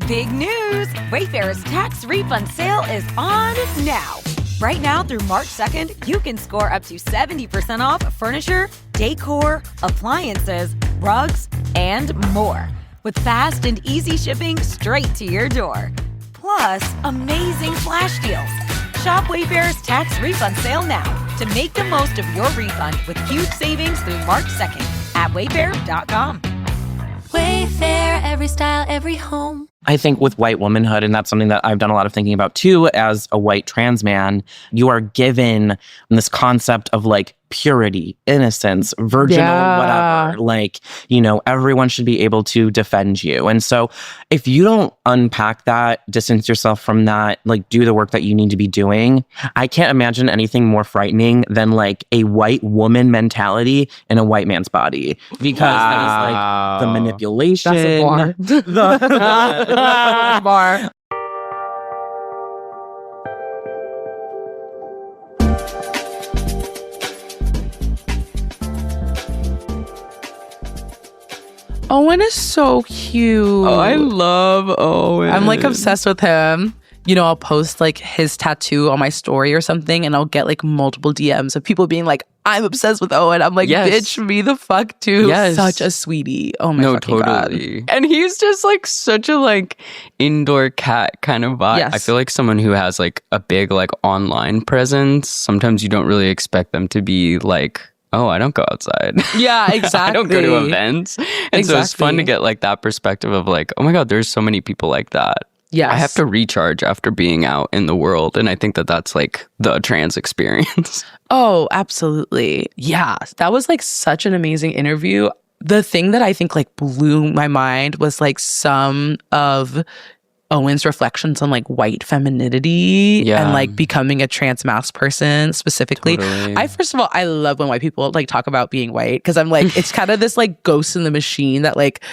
Big news! Wayfair's tax refund sale is on now. Right now through March 2nd, you can score up to 70% off furniture, decor, appliances, rugs, and more. With fast and easy shipping straight to your door. Plus, amazing flash deals. Shop Wayfair's tax refund sale now to make the most of your refund with huge savings through March 2nd at wayfair.com. Wayfair, every style, every home. I think with white womanhood, and that's something that I've done a lot of thinking about too, as a white trans man, you are given this concept of like purity, innocence, virginal, whatever. Like, you know, everyone should be able to defend you. And so if you don't unpack that, distance yourself from that, like do the work that you need to be doing, I can't imagine anything more frightening than like a white woman mentality in a white man's body. Because that is like the manipulation. That's a bar. Bar. Owen is so cute. Oh, I love Owen. I'm like obsessed with him. You know, I'll post like his tattoo on my story or something, and I'll get like multiple DMs of people being like, I'm obsessed with Owen. I'm like, bitch, me the fuck too. Yes. Such a sweetie. Oh my fucking totally. God. And he's just like such a like indoor cat kind of vibe. Yes. I feel like someone who has like a big like online presence, sometimes you don't really expect them to be like, oh, I don't go outside. Yeah, exactly. I don't go to events. And so it's fun to get like that perspective of like, oh my God, there's so many people like that. Yes. I have to recharge after being out in the world. And I think that that's like the trans experience. Oh, absolutely. Yeah. That was like such an amazing interview. The thing that I think like blew my mind was like some of Owen's reflections on like white femininity and like becoming a trans masc person specifically. Totally. First of all, I love when white people like talk about being white because I'm like, it's kind of this like ghost in the machine that like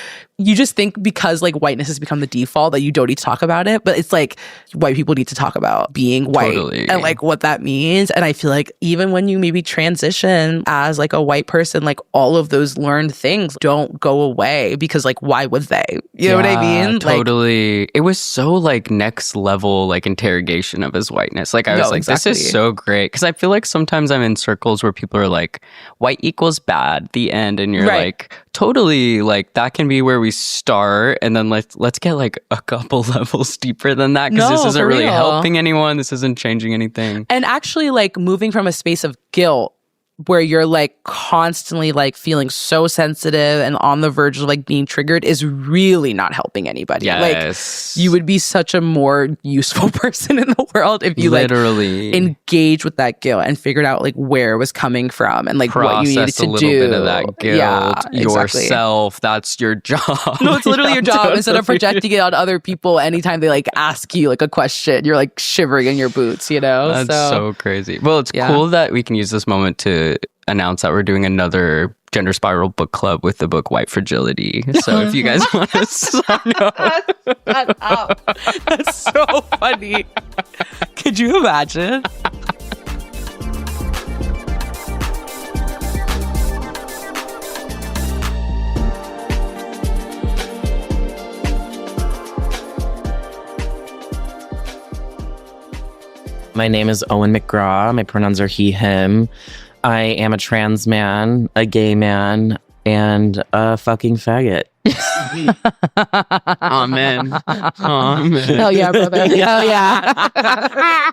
you just think because like whiteness has become the default that you don't need to talk about it. But it's like white people need to talk about being white and like what that means. And I feel like even when you maybe transition as like a white person, like all of those learned things don't go away because like why would they? You know what I mean? Totally. Like, it was so like next level like interrogation of his whiteness. Like I was like, this is so great. Because I feel like sometimes I'm in circles where people are like, white equals bad, the end. And you're like, totally, like that can be where we start, and then let's get like a couple levels deeper than that, because this isn't really helping anyone. This isn't changing anything. And actually like moving from a space of guilt where you're like constantly like feeling so sensitive and on the verge of like being triggered is really not helping anybody. Yes. Like you would be such a more useful person in the world if you literally like engage with that guilt and figured out like where it was coming from and like what you needed to do. Process a little bit of that guilt yourself. That's your job. No, it's literally your job. Totally. Instead of projecting it on other people anytime they like ask you like a question, you're like shivering in your boots, you know? That's so crazy. Well, it's cool that we can use this moment to announce that we're doing another Gender Spiral book club with the book White Fragility. So if you guys want to sign up. Shut up. That's so funny. Could you imagine? My name is Eoin McGraw. My pronouns are he, him. I am a trans man, a gay man, and a fucking faggot. Amen. Amen. Hell yeah, brother. Hell yeah.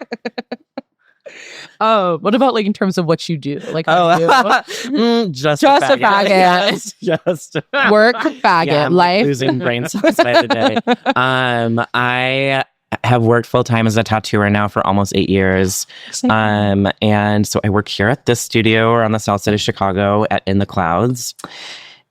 Oh, what about like in terms of what you do? Like, Just a faggot. Yes, just work, faggot, life. Losing brain cells by the day. I have worked full-time as a tattooer now for almost 8 years. And so I work here at this studio or on the south side of Chicago at In the Clouds.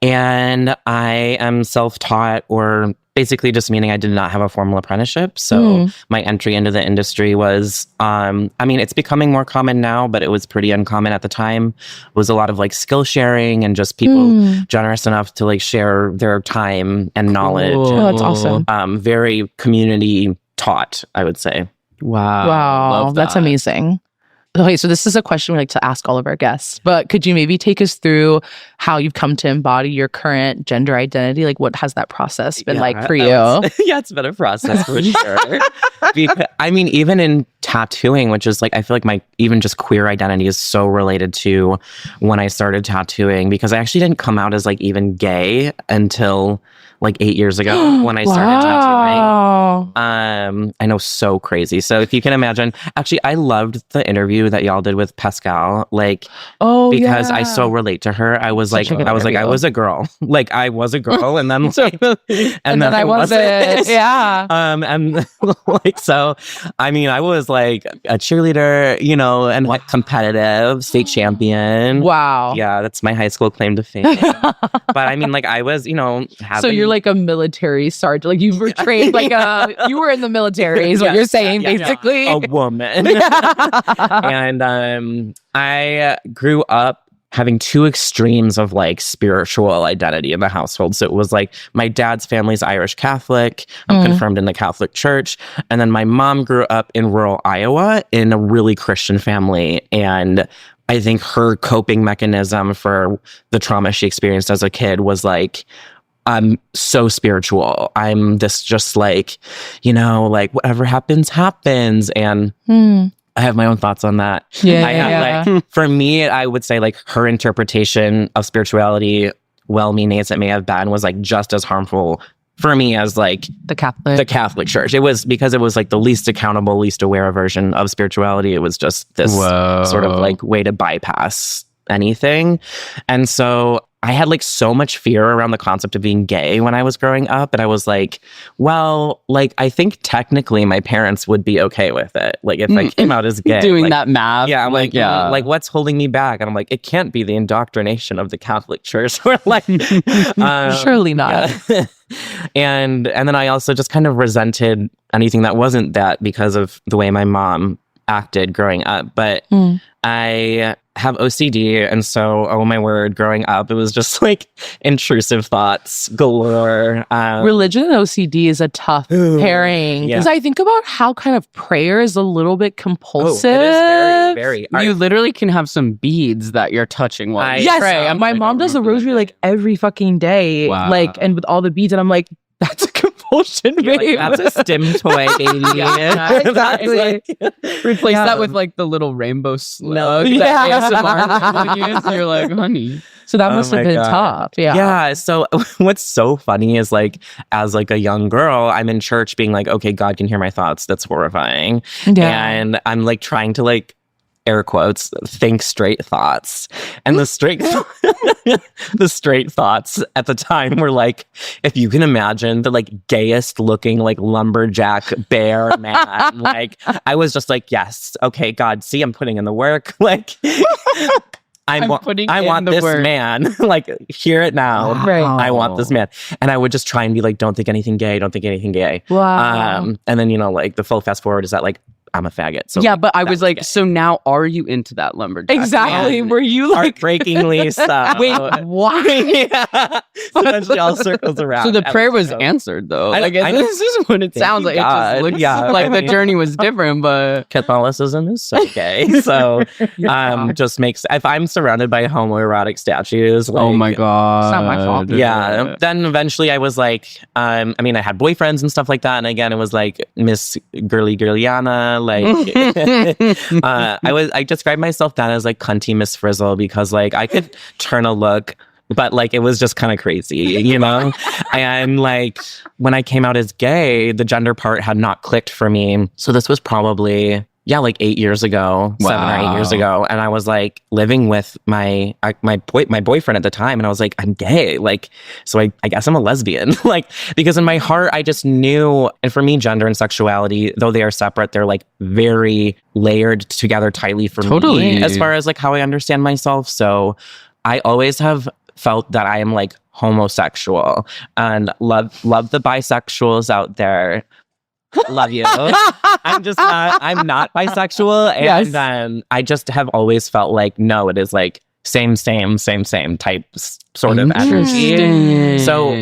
And I am self-taught, or basically just meaning I did not have a formal apprenticeship. So my entry into the industry was, I mean, it's becoming more common now, but it was pretty uncommon at the time. It was a lot of like skill sharing and just people generous enough to like share their time and knowledge. Oh, that's awesome. Very community taught, I would say. Wow. Wow. That's amazing. Okay, so this is a question we like to ask all of our guests, but could you maybe take us through how you've come to embody your current gender identity? Like, what has that process been like for you? Yeah, it's been a process for sure. Because, I mean, even in tattooing, which is like, I feel like my even just queer identity is so related to when I started tattooing, because I actually didn't come out as like even gay until like 8 years ago when I started tattooing. I know, so crazy. So if you can imagine, actually, I loved the interview that y'all did with Pascal, like, because I so relate to her. I was like, I was a girl, like I was a girl, and then like, and then I wasn't. Yeah. And like, so, I mean, I was like a cheerleader, you know, and like competitive state champion. Wow. Yeah, that's my high school claim to fame. But I mean, like I was, you know, so you're like a military sergeant, like you were trained like you were in the military is what you're saying, basically. A woman. And I grew up having two extremes of like spiritual identity in the household. So it was like my dad's family's Irish Catholic. I'm confirmed in the Catholic Church. And then my mom grew up in rural Iowa in a really Christian family. And I think her coping mechanism for the trauma she experienced as a kid was like, I'm so spiritual. I'm this just like, you know, like whatever happens, happens. And I have my own thoughts on that. Like, for me, I would say like her interpretation of spirituality, well-meaning as it may have been, was like just as harmful for me as like the Catholic Church. It was because it was like the least accountable, least aware version of spirituality. It was just this sort of like way to bypass anything. And so I had like so much fear around the concept of being gay when I was growing up. And I was like, well, like, I think technically my parents would be okay with it. Like if I came out as gay. Doing like, that math. Yeah. I'm like, like what's holding me back? And I'm like, it can't be the indoctrination of the Catholic Church. We're like, surely not. Yeah. And then I also just kind of resented anything that wasn't that because of the way my mom acted growing up. But I have OCD, and so, oh my word, growing up, it was just like intrusive thoughts galore. Religion and OCD is a tough pairing. Because I think about how kind of prayer is a little bit compulsive. It is very, very. You literally can have some beads that you're touching while you pray. My mom does a rosary like every fucking day, like, and with all the beads, and I'm like, that's a compulsion, babe. Like, that's a stim toy, baby. Exactly. Replace that with like the little rainbow slug that ASMR use. You're like, honey. So that must have been tough. Yeah. So what's so funny is like, as like a young girl, I'm in church being like, okay, God can hear my thoughts. That's horrifying. Yeah. And I'm like trying to like, air quotes, think straight thoughts. And the straight thoughts at the time were like, if you can imagine the like gayest looking like lumberjack bear man, like I was just like, yes, okay, God, see, I'm putting in the work. Like I want this work. Man. Like, hear it now. Right. I want this man. And I would just try and be like, don't think anything gay. Don't think anything gay. Wow. And then, you know, like the full fast forward is that like, I'm a faggot. So yeah, but I was like, gay. So now are you into that lumberjack? Exactly. Were you like heartbreakingly so? Wait, what? Yeah. So eventually all circles around. So the prayer was answered though. I guess this is what it sounds like. God. It just looks like the journey was different, but Catholicism is so gay. So just makes, if I'm surrounded by homoerotic statues, like, oh my God. It's not my fault. Yeah. Then eventually I was like, I mean, I had boyfriends and stuff like that. And again, it was like Miss Girly Girliana. Like I described myself then as like cunty Miss Frizzle because like I could turn a look, but like it was just kind of crazy, you know? And like when I came out as gay, the gender part had not clicked for me. So this was probably like 8 years ago, 7 or 8 years ago. And I was like living with my boyfriend at the time. And I was like, I'm gay. Like, so I guess I'm a lesbian. Like, because in my heart, I just knew, and for me, gender and sexuality, though they are separate, they're like very layered together tightly for me as far as like how I understand myself. So I always have felt that I am like homosexual and love the bisexuals out there. Love you. I'm not bisexual. And I just have always felt like, no, it is like same type sort of energy. So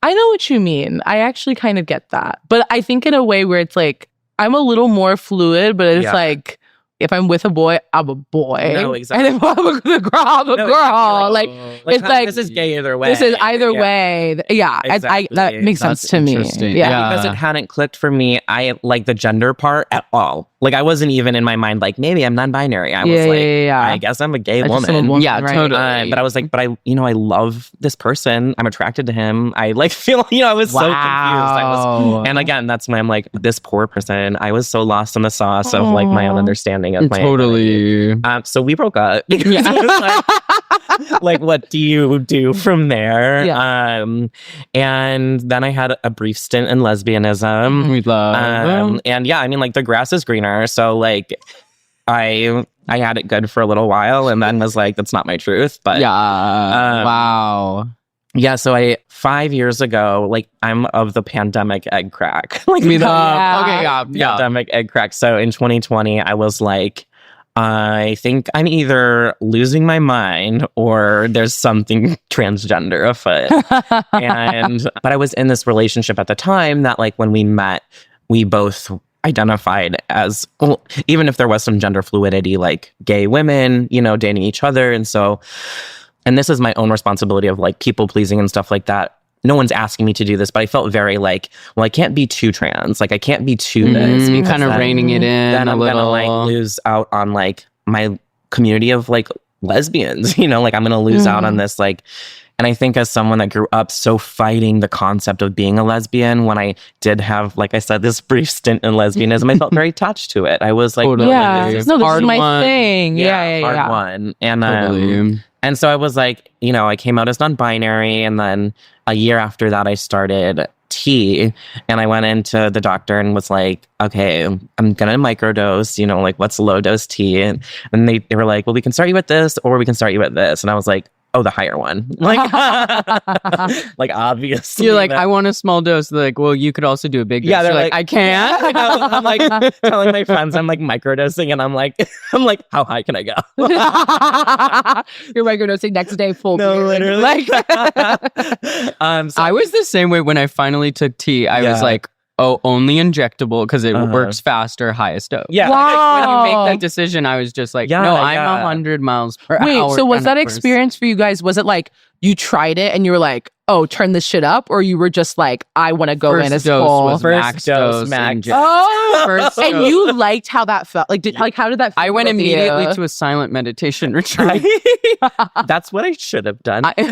I know what you mean. I actually kind of get that. But I think in a way where it's like, I'm a little more fluid, but it's like if I'm with a boy, I'm a boy. No, exactly. And if I'm with a girl, I'm a girl. Like it's like this is gay either way. This is either way. Yeah, exactly. that makes sense to me. Yeah. Because it hadn't clicked for me. I like the gender part at all. Like I wasn't even in my mind like maybe I'm non-binary. I was I guess I'm a gay woman. Yeah, right? totally. But I was like, but I love this person. I'm attracted to him. I like feel, I was so confused. And again, that's when I'm like, this poor person. I was so lost in the sauce of like my own understanding of my totally. So we broke up because it was like, what do you do from there? And then I had a brief stint in lesbianism. We love. And yeah, I mean, like the grass is greener. So like, I had it good for a little while, and then was like, that's not my truth. But wow. Yeah, so 5 years ago, like I'm of the pandemic egg crack. Like pandemic egg crack. So in 2020, I was like, I think I'm either losing my mind or there's something transgender afoot. But I was in this relationship at the time that like when we met, we both identified as, well, even if there was some gender fluidity, like gay women, dating each other. And this is my own responsibility of like people pleasing and stuff like that. No one's asking me to do this, but I felt very like, well, I can't be too trans. Like I can't be too this. Kind of reining it in then I'm little. gonna like lose out on like my community of like lesbians, like I'm gonna lose out on this like. And I think as someone that grew up so fighting the concept of being a lesbian, when I did have, like I said, this brief stint in lesbianism, I felt very attached to it. I was like, totally. this is my thing. Hard one. And so I was like, I came out as non-binary. And then a year after that, I started T. And I went into the doctor and was like, okay, I'm going to microdose, like what's low dose T? And they were like, well, we can start you with this or we can start you with this. And I was like, oh, the higher one. Like, like obviously. You're like, I want a small dose. They're like, well, you could also do a big dose. Yeah, they're like, I can't. I'm like telling my friends I'm like microdosing, and I'm like, how high can I go? You're microdosing next day full. No, literally. Like, so I was the same way when I finally took T. I was like, oh, only injectable because it works faster, highest dose. Yeah. Wow. When you make that decision, I was just like, no, I'm 100 miles per hour. Wait, so was that experience for you guys? Was it like you tried it and you were like, oh, turn this shit up? Or you were just like, I want to go in as full? Max dose. And you liked how that felt? Like, how did that feel? I went immediately to a silent meditation retreat. That's what I should have done. But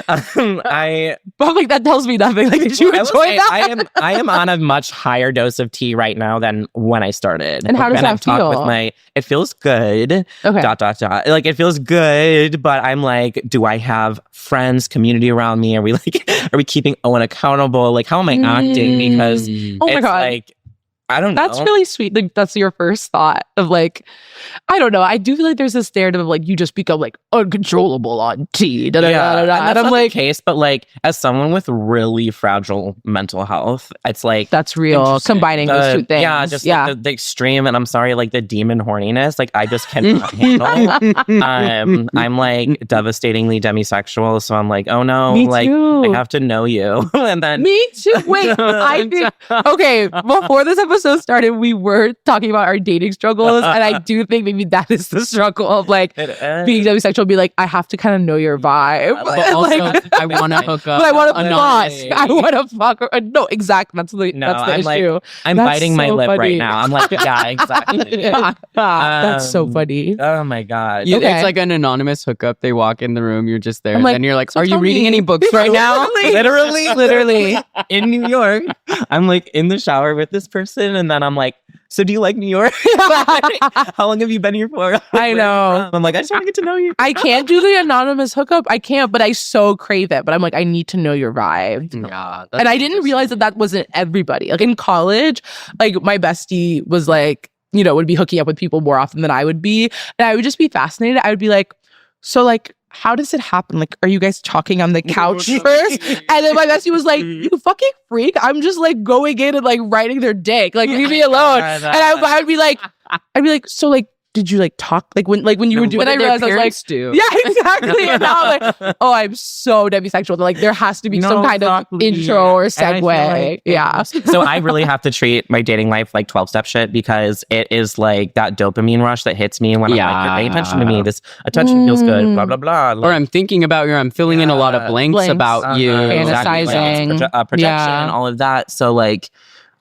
like, that tells me nothing. Like, did you enjoy that? I am on a much higher dose of tea right now than when I started. And how does that feel? It feels good. Okay. Like, it feels good, but I'm like, do I have friends, community around me? Are we keeping Owen accountable? Like, how am I acting? Because oh my God. like, I don't know. That's really sweet. Like, that's your first thought of like, I don't know. I do feel like there's this narrative of like, you just become like uncontrollable on T. And I'm like, the case, but like, as someone with really fragile mental health, it's like, that's real. Combining those two things. Yeah, just like the extreme, and I'm sorry, like the demon horniness, like I just cannot handle. I'm like devastatingly demisexual, so I'm like, oh no, me like too. I have to know you. And then me too. Wait, okay, before this episode started, we were talking about our dating struggles, and I do think maybe that is the struggle of like being demisexual. Be like, I have to kind of know your vibe, but also I want to hook up, but I want to fuck. I want to fuck. No, exactly. That's the issue. Like, I'm biting my lip right now. I'm like, yeah, exactly. That's so funny. Oh my God. It's like an anonymous hookup. They walk in the room, you're just there, like, and you're like, so are you reading any books right now? Literally in New York. I'm like in the shower with this person, and then I'm like, so do you like New York? How long have you been here for? I know. I'm like, I just want to get to know you. I can't do the anonymous hookup. I can't, but I so crave it. But I'm like, I need to know your vibe. Yeah, and I didn't realize that wasn't everybody. Like in college, like my bestie was like, would be hooking up with people more often than I would be. And I would just be fascinated. I would be like, so like, how does it happen? Like, are you guys talking on the couch first? And then my bestie was like, you fucking freak. I'm just like going in and like riding their dick. Like, leave me alone. And I would be like, so like, did you like talk like when you were doing? What And I did their realized I was like, parents do? yeah, exactly. And now I'm like, oh, I'm so demisexual. Like there has to be No, some kind exactly. of intro or And I feel segue. like- Yeah. So I really have to treat my dating life like 12-step shit because it is like that dopamine rush that hits me when I'm like, you're paying attention to me. This attention feels good, blah, blah, blah. Or I'm thinking about you, I'm filling in a lot of blanks about you. Fantasizing. Projection, Yeah. all of that. So like,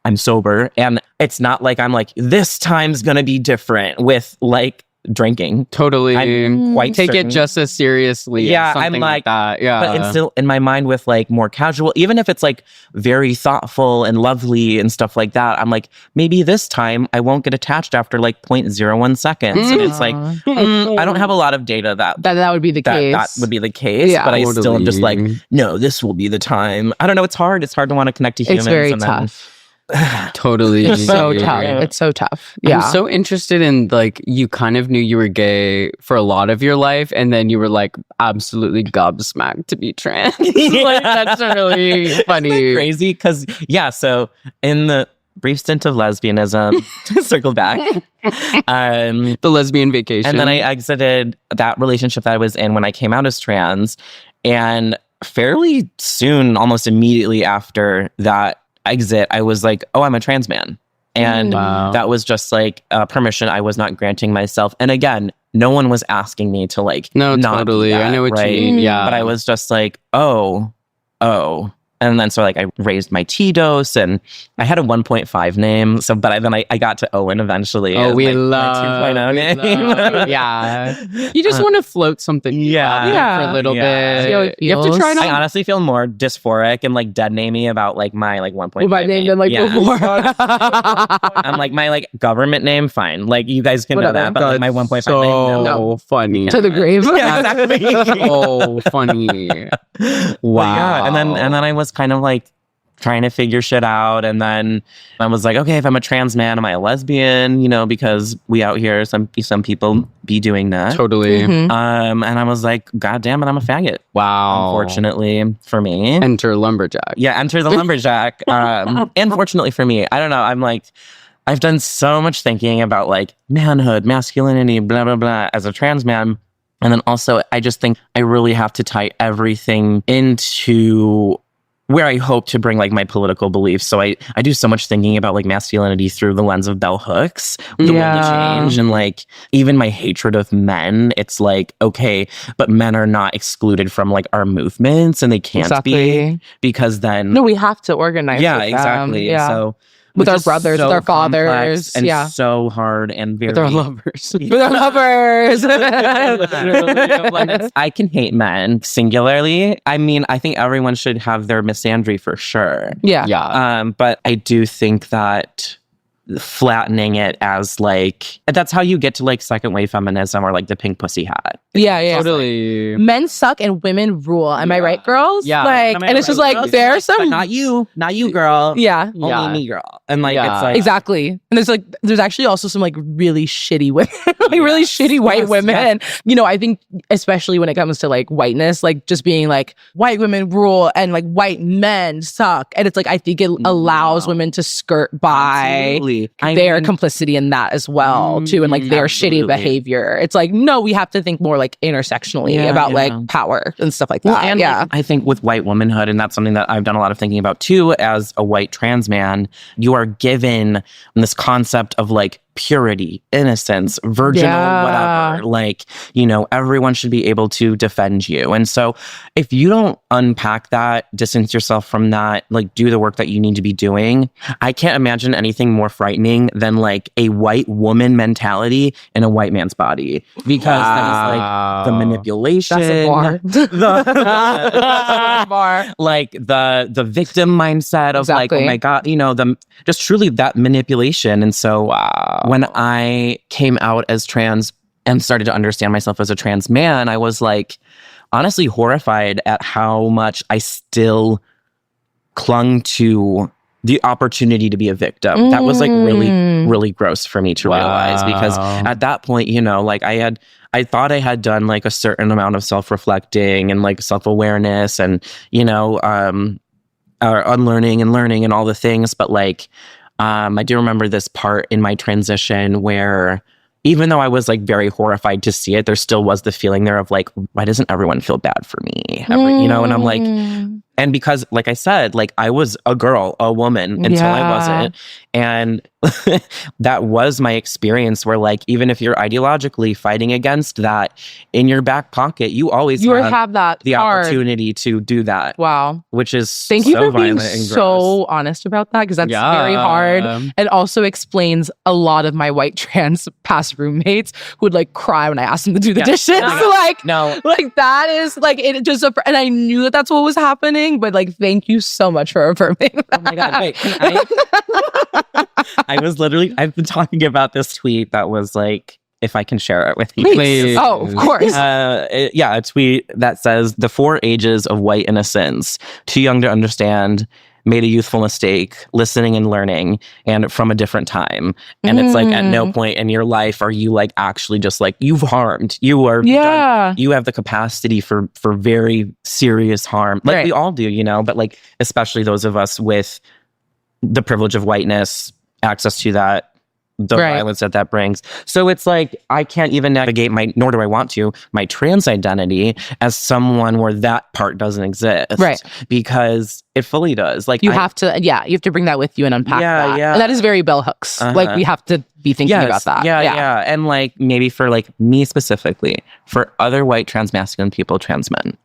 I'm sober, and it's not like I'm like, this time's gonna be different with like drinking. Totally. I'm quite Take certain. it just as seriously. Yeah, as something I'm like that. Yeah. But it's still in my mind with like more casual, even if it's like very thoughtful and lovely and stuff like that. I'm like, maybe this time I won't get attached after like 0.01 seconds. And it's like, I don't have a lot of data That would be the case. that would be the case. Yeah. But I still am just like, Totally. no, this will be the time. I don't know. It's hard. It's hard to want to connect to humans. It's very and then- tough. Totally. It's so tough. It's so tough. Yeah. I'm so interested in like you kind of knew you were gay for a lot of your life, and then you were like absolutely gobsmacked to be trans. Like that's really funny. Crazy because so in the brief stint of lesbianism, to circle back, The lesbian vacation. and then I exited that relationship that I was in when I came out as trans, and fairly soon, almost immediately after that exit, I was like, oh, I'm a trans man. And Wow. that was just like permission I was not granting myself. And again, no one was asking me to like No, not be totally. that, I know what right? you mean. Yeah. But I was just like, oh. And then so like I raised my T dose, and I had a 1.5 name. So but then I got to Eoin eventually. Oh, as, we like, love, my 2.0 we name. love- yeah. You just want to float something Yeah. for a little Yeah. bit. See how it You have to feels. try I not. honestly feel more dysphoric and like dead namey about like my like 1.5 With my name than like Yeah. before. I'm like my like government name, fine. Like you guys can know Whatever. that, but like my 1.5 so name, no. funny. To the grave. Yeah, exactly. Oh, funny. But Wow. yeah, and then I was kind of like trying to figure shit out, and then I was like, okay, if I'm a trans man, am I a lesbian? You know, because we out here, some people be doing that. Totally. Mhm. And I was like, God damn it, I'm a faggot. Wow. Unfortunately for me. Enter lumberjack. Yeah, enter the lumberjack. And fortunately for me, I don't know. I'm like, I've done so much thinking about like manhood, masculinity, blah, blah, blah, as a trans man. And then also, I just think I really have to tie everything into where I hope to bring like my political beliefs. So I do so much thinking about like masculinity through the lens of bell hooks, the will to change, and like even my hatred of men. It's like, okay, but men are not excluded from like our movements, and they can't be, because then No, we have to organize. yeah, with them. exactly. Yeah. So With which our is brothers, with our complex fathers, and yeah. so hard and very With our lovers. With our lovers. I can hate men singularly. I mean, I think everyone should have their misandry for sure. yeah. Yeah. But I do think that flattening it as like that's how you get to like second wave feminism or like the pink pussy hat. Yeah, yeah. Totally. Men suck and women rule. Am I right, girls? Yeah. Like, and it's just like there are But some. not you, girl. Yeah. Only Yeah. me, girl. And like Yeah. it's like Exactly. And there's actually also some like really shitty women, like really shitty white Yes, women. You know, I think especially when it comes to like whiteness, like just being like white women rule and like white men suck. And it's like, I think it allows women to skirt by Absolutely. I their mean, complicity in that as well too. And like their shitty Absolutely. behavior. It's like, no, we have to think more like intersectionally Yeah, about yeah. like power and stuff like Well, that. and Yeah. I think with white womanhood, and that's something that I've done a lot of thinking about too, as a white trans man, you are given this concept of like purity, innocence, virginal, Yeah. whatever. Like, you know, everyone should be able to defend you. And so if you don't unpack that, distance yourself from that, like do the work that you need to be doing, I can't imagine anything more frightening than like a white woman mentality in a white man's body. Because that is like the manipulation. That's a bar. the like the victim mindset of like, Exactly. oh my God, you know, the just truly that manipulation. And so when I came out as trans and started to understand myself as a trans man, I was like honestly horrified at how much I still clung to the opportunity to be a victim. That was like really, really gross for me to realize, because at that point, you know, like I thought I had done like a certain amount of self-reflecting and like self-awareness and, you know, unlearning and learning and all the things. But like, I do remember this part in my transition where even though I was like very horrified to see it, there still was the feeling there of like, why doesn't everyone feel bad for me? You know, and I'm like, and because like I said, like I was a girl, a woman until I wasn't. And that was my experience where like, even if you're ideologically fighting against that, in your back pocket, you always have that the opportunity to do that. Wow. Which is Thank you for being so honest about that, because that's very hard, and also explains a lot of my white trans past roommates who would like cry when I asked them to do the dishes. Like that is like, it just, and I knew that that's what was happening, but like, thank you so much for affirming that. Oh my God, wait, I've been talking about this tweet that was like, if I can share it with you. Please. Oh, of course. A tweet that says, the 4 ages of white innocence, too young to understand, made a youthful mistake, listening and learning, and from a different time. And it's like, at no point in your life are you like actually just like, you've harmed. You are done. You have the capacity for very serious harm. Like we all do, you know, but like, especially those of us with the privilege of whiteness, access to that, the violence that brings. So it's like, I can't even navigate nor do I want to, my trans identity as someone where that part doesn't exist. Right. Because it fully does. Like, you have to bring that with you and unpack that. Yeah. And that is very bell hooks. Like, we have to be thinking about that. Yeah. And like, maybe for like me specifically, for other white trans masculine people, trans men,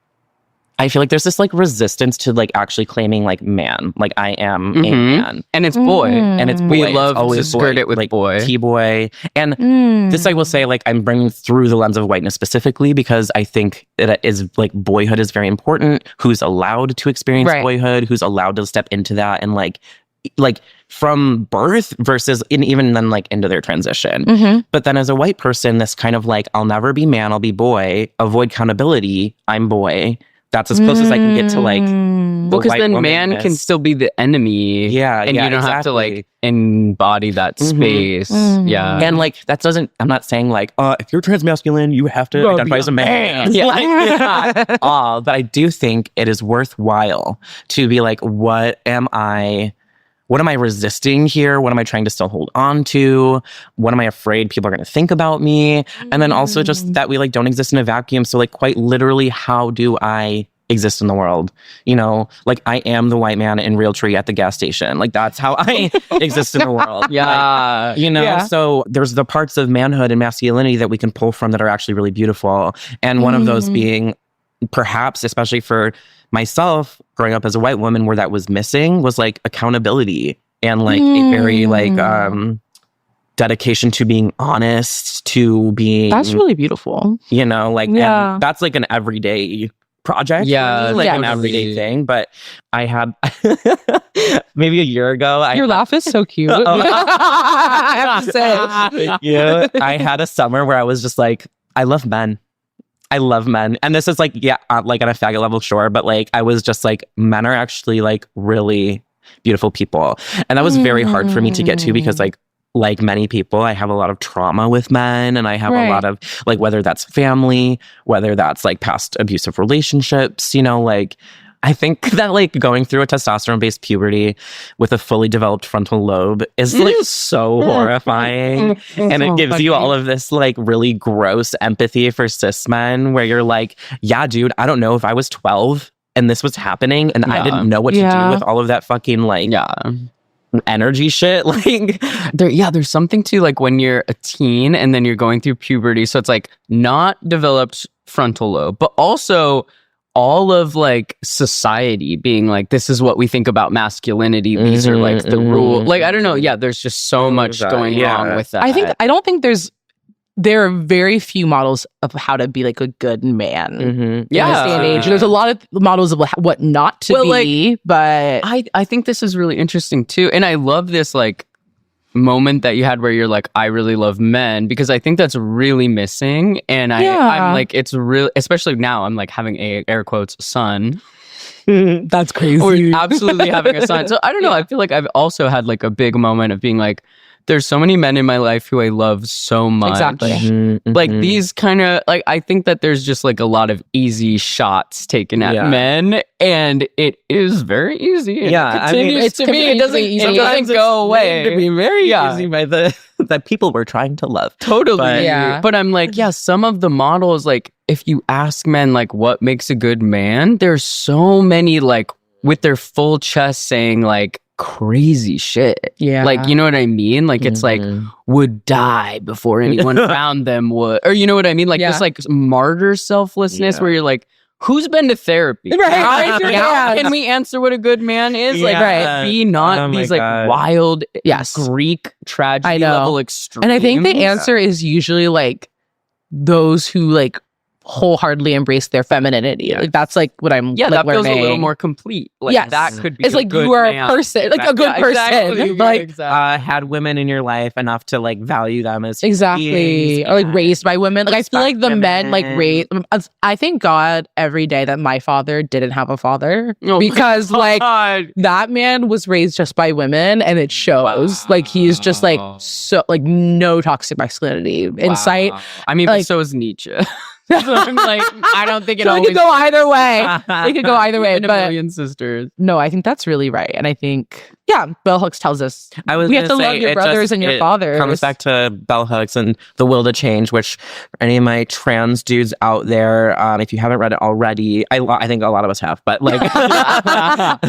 I feel like there's this like resistance to like actually claiming like man, like I am a man, and it's boy, and it's boy. We love to skirt it with like boy, T-boy, and this I will say like I'm bringing through the lens of whiteness specifically because I think that is like boyhood is very important. Who's allowed to experience boyhood? Who's allowed to step into that and like from birth versus even then like into their transition. But then as a white person, this kind of like I'll never be man, I'll be boy. Avoid accountability. I'm boy. That's as close as I can get to like. Because then man can still be the enemy. And you don't have to like embody that space. And like that doesn't. I'm not saying like, if you're transmasculine, you have to identify as a man. But I do think it is worthwhile to be like, what am I? What am I resisting here? What am I trying to still hold on to? What am I afraid people are going to think about me? And then also just that we like don't exist in a vacuum. So like quite literally, how do I exist in the world? You know, like I am the white man in Realtree at the gas station. Like that's how I exist in the world. Like, you know, so there's the parts of manhood and masculinity that we can pull from that are actually really beautiful. And one of those being perhaps, especially for myself growing up as a white woman, where that was missing was like accountability and like a very like dedication to being honest, to being that's really beautiful, you know, like and that's like an everyday project, like an everyday thing. But I had maybe a year ago, your laugh is so cute. I have to say, I had a summer where I was just like, I love men. And this is like, like on a faggot level, sure. But like, I was just like, men are actually like really beautiful people. And that was very hard for me to get to because like many people, I have a lot of trauma with men and I have a lot of like, whether that's family, whether that's like past abusive relationships, you know, like I think that like going through a testosterone-based puberty with a fully developed frontal lobe is like so horrifying. And it gives you all of this like really gross empathy for cis men where you're like, yeah, dude, I don't know if I was 12 and this was happening and I didn't know what to do with all of that fucking like energy shit. Like there's something to like when you're a teen and then you're going through puberty. So it's like not developed frontal lobe, but also all of like society being like, this is what we think about masculinity. These are like the rule. Like, I don't know. Yeah, there's just so much going wrong with that. I don't think there are very few models of how to be like a good man in this day and age. There's a lot of models of what not to be, like, but I think this is really interesting too. And I love this like moment that you had where you're like, I really love men, because I think that's really missing. And I'm like, it's real, especially now I'm like having a air quotes son. That's crazy. Or absolutely having a son. So I don't know. I feel like I've also had like a big moment of being like, there's so many men in my life who I love so much. Exactly. Like these kind of like, I think that there's just like a lot of easy shots taken at men, and it is very easy. Yeah, it continues to be. It doesn't go away. To be very easy by the that people were trying to love. Totally. But, But I'm like, yeah, some of the models, like, if you ask men, like, what makes a good man, there's so many, like, with their full chest saying, like, crazy shit. Yeah. Like, you know what I mean? Like, it's like, would die before anyone found them would. Or you know what I mean? Like, this, like, martyr selflessness where you're like, who's been to therapy? Right. Now can we answer what a good man is? Like, be not these like wild, Greek tragedy level extremes. And I think the answer is usually like those who like wholeheartedly embrace their femininity. Like that's like what I'm like, that feels learning. a little more complete. Like that could be it's like you are a person, like a good person. Like had women in your life enough to like value them as beings, or like raised by women. Like I feel like the men like raised. I thank God every day that my father didn't have a father because like that man was raised just by women, and it shows. Like he's just like so like no toxic masculinity in sight. I mean, like, but so is Nietzsche. So I'm like, I don't think it so always could go either way. It could go either way. And a but million sisters. No, I think that's really right. And I think, bell hooks tells us we have to love your brothers and your fathers. It comes back to bell hooks and the will to change, which for any of my trans dudes out there, if you haven't read it already, I think a lot of us have, but like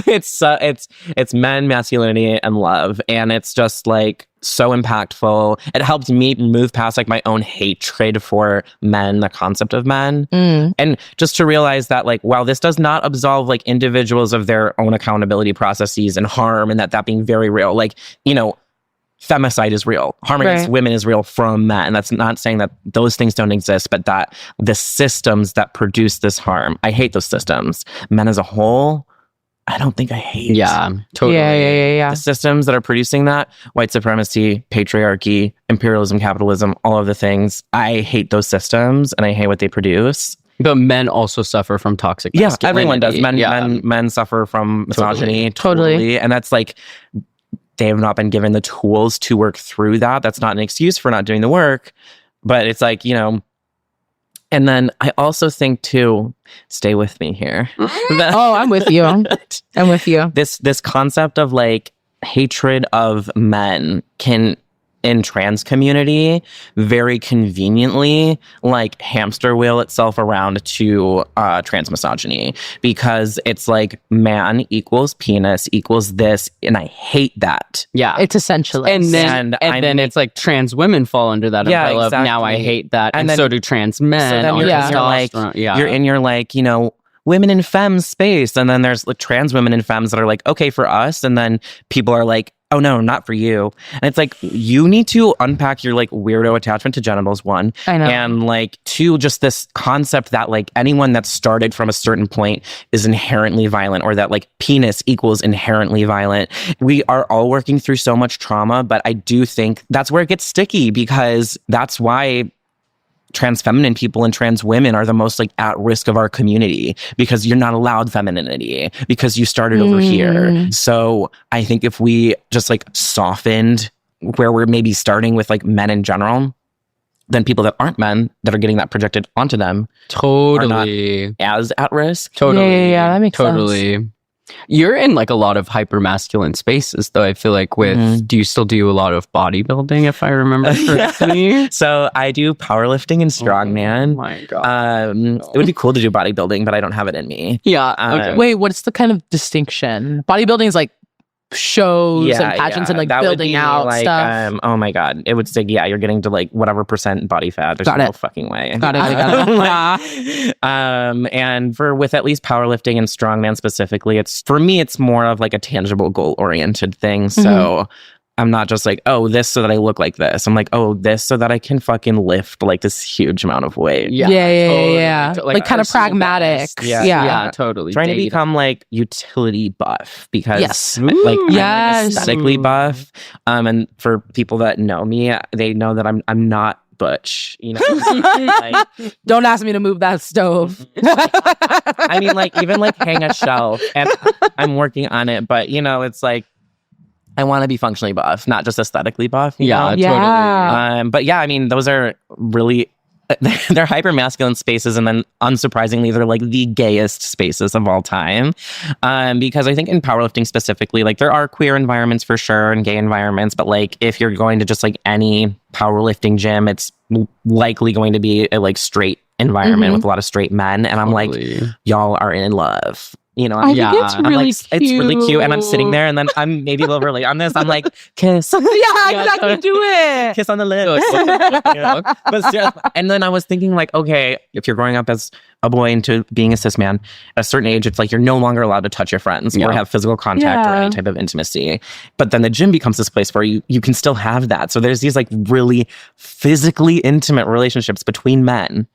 it's men, masculinity, and love. And it's just like so impactful. It helped me move past like my own hatred for men, the concept of men. And just to realize that like, while this does not absolve like individuals of their own accountability processes and harm, and that being very real, like, you know, femicide is real, harm against women is real from men. And that's not saying that those things don't exist, but that the systems that produce this harm, I hate those systems. Men as a whole, I don't think I hate. Yeah, totally. Yeah. The systems that are producing that, white supremacy, patriarchy, imperialism, capitalism, all of the things, I hate those systems and I hate what they produce. But men also suffer from toxic masculinity. Yeah, everyone does. Men suffer from misogyny. Totally. And that's like, they have not been given the tools to work through that. That's not an excuse for not doing the work. But it's like, you know, and then I also think too, stay with me here. I'm with you. I'm with you. This concept of like hatred of men can, in trans community, very conveniently like hamster wheel itself around to trans misogyny, because it's like man equals penis equals this, and I hate that. Yeah, it's essentially. And then it's like trans women fall under that umbrella of now I hate that, and then, so do trans men. So then you're in your like, you know, women in femme space, and then there's like trans women in femmes that are like, okay for us, and then people are like, oh no, not for you. And it's like, you need to unpack your like weirdo attachment to genitals, one. I know. And like two, just this concept that like anyone that started from a certain point is inherently violent, or that like penis equals inherently violent. We are all working through so much trauma, but I do think that's where it gets sticky, because that's why trans feminine people and trans women are the most like at risk of our community, because you're not allowed femininity because you started over here. So I think if we just like softened where we're maybe starting with like men in general, then people that aren't men that are getting that projected onto them are not as at risk. Totally. Yeah, that makes sense. You're in like a lot of hyper masculine spaces, though. I feel like do you still do a lot of bodybuilding, if I remember correctly? So I do powerlifting and strongman. Oh my God. It would be cool to do bodybuilding, but I don't have it in me. Yeah. Okay. Wait, what's the kind of distinction? Bodybuilding is like shows and pageants and like that building out like, stuff. Oh my God. It would say, you're getting to like whatever percent body fat. There's no fucking way. Got it. And with at least powerlifting and strongman specifically, for me, it's more of like a tangible goal oriented thing. So I'm not just like, oh, this so that I look like this. I'm like, oh, this so that I can fucking lift like this huge amount of weight. Yeah. Like kind of pragmatic. Yeah, totally. Trying to become like utility buff, because like I'm like aesthetically buff. And for people that know me, they know that I'm not butch, you know. Like, don't ask me to move that stove. I mean, like even like hang a shelf, and I'm working on it, but you know, it's like, I want to be functionally buff, not just aesthetically buff. You know? Totally. But yeah, I mean, those are really they're hyper masculine spaces, and then unsurprisingly, they're like the gayest spaces of all time. Because I think in powerlifting specifically, like there are queer environments for sure and gay environments, but like if you're going to just like any powerlifting gym, it's likely going to be a like straight environment with a lot of straight men, and I'm like, y'all are in love. You know, I think it's really cute. It's really cute. And I'm sitting there, and then I'm maybe a little early on this. I'm like, kiss. Yeah, exactly. Do it. Kiss on the lips. You know? But still, and then I was thinking, like, okay, if you're growing up as a boy into being a cis man, at a certain age, it's like you're no longer allowed to touch your friends or have physical contact or any type of intimacy. But then the gym becomes this place where you can still have that. So there's these like really physically intimate relationships between men,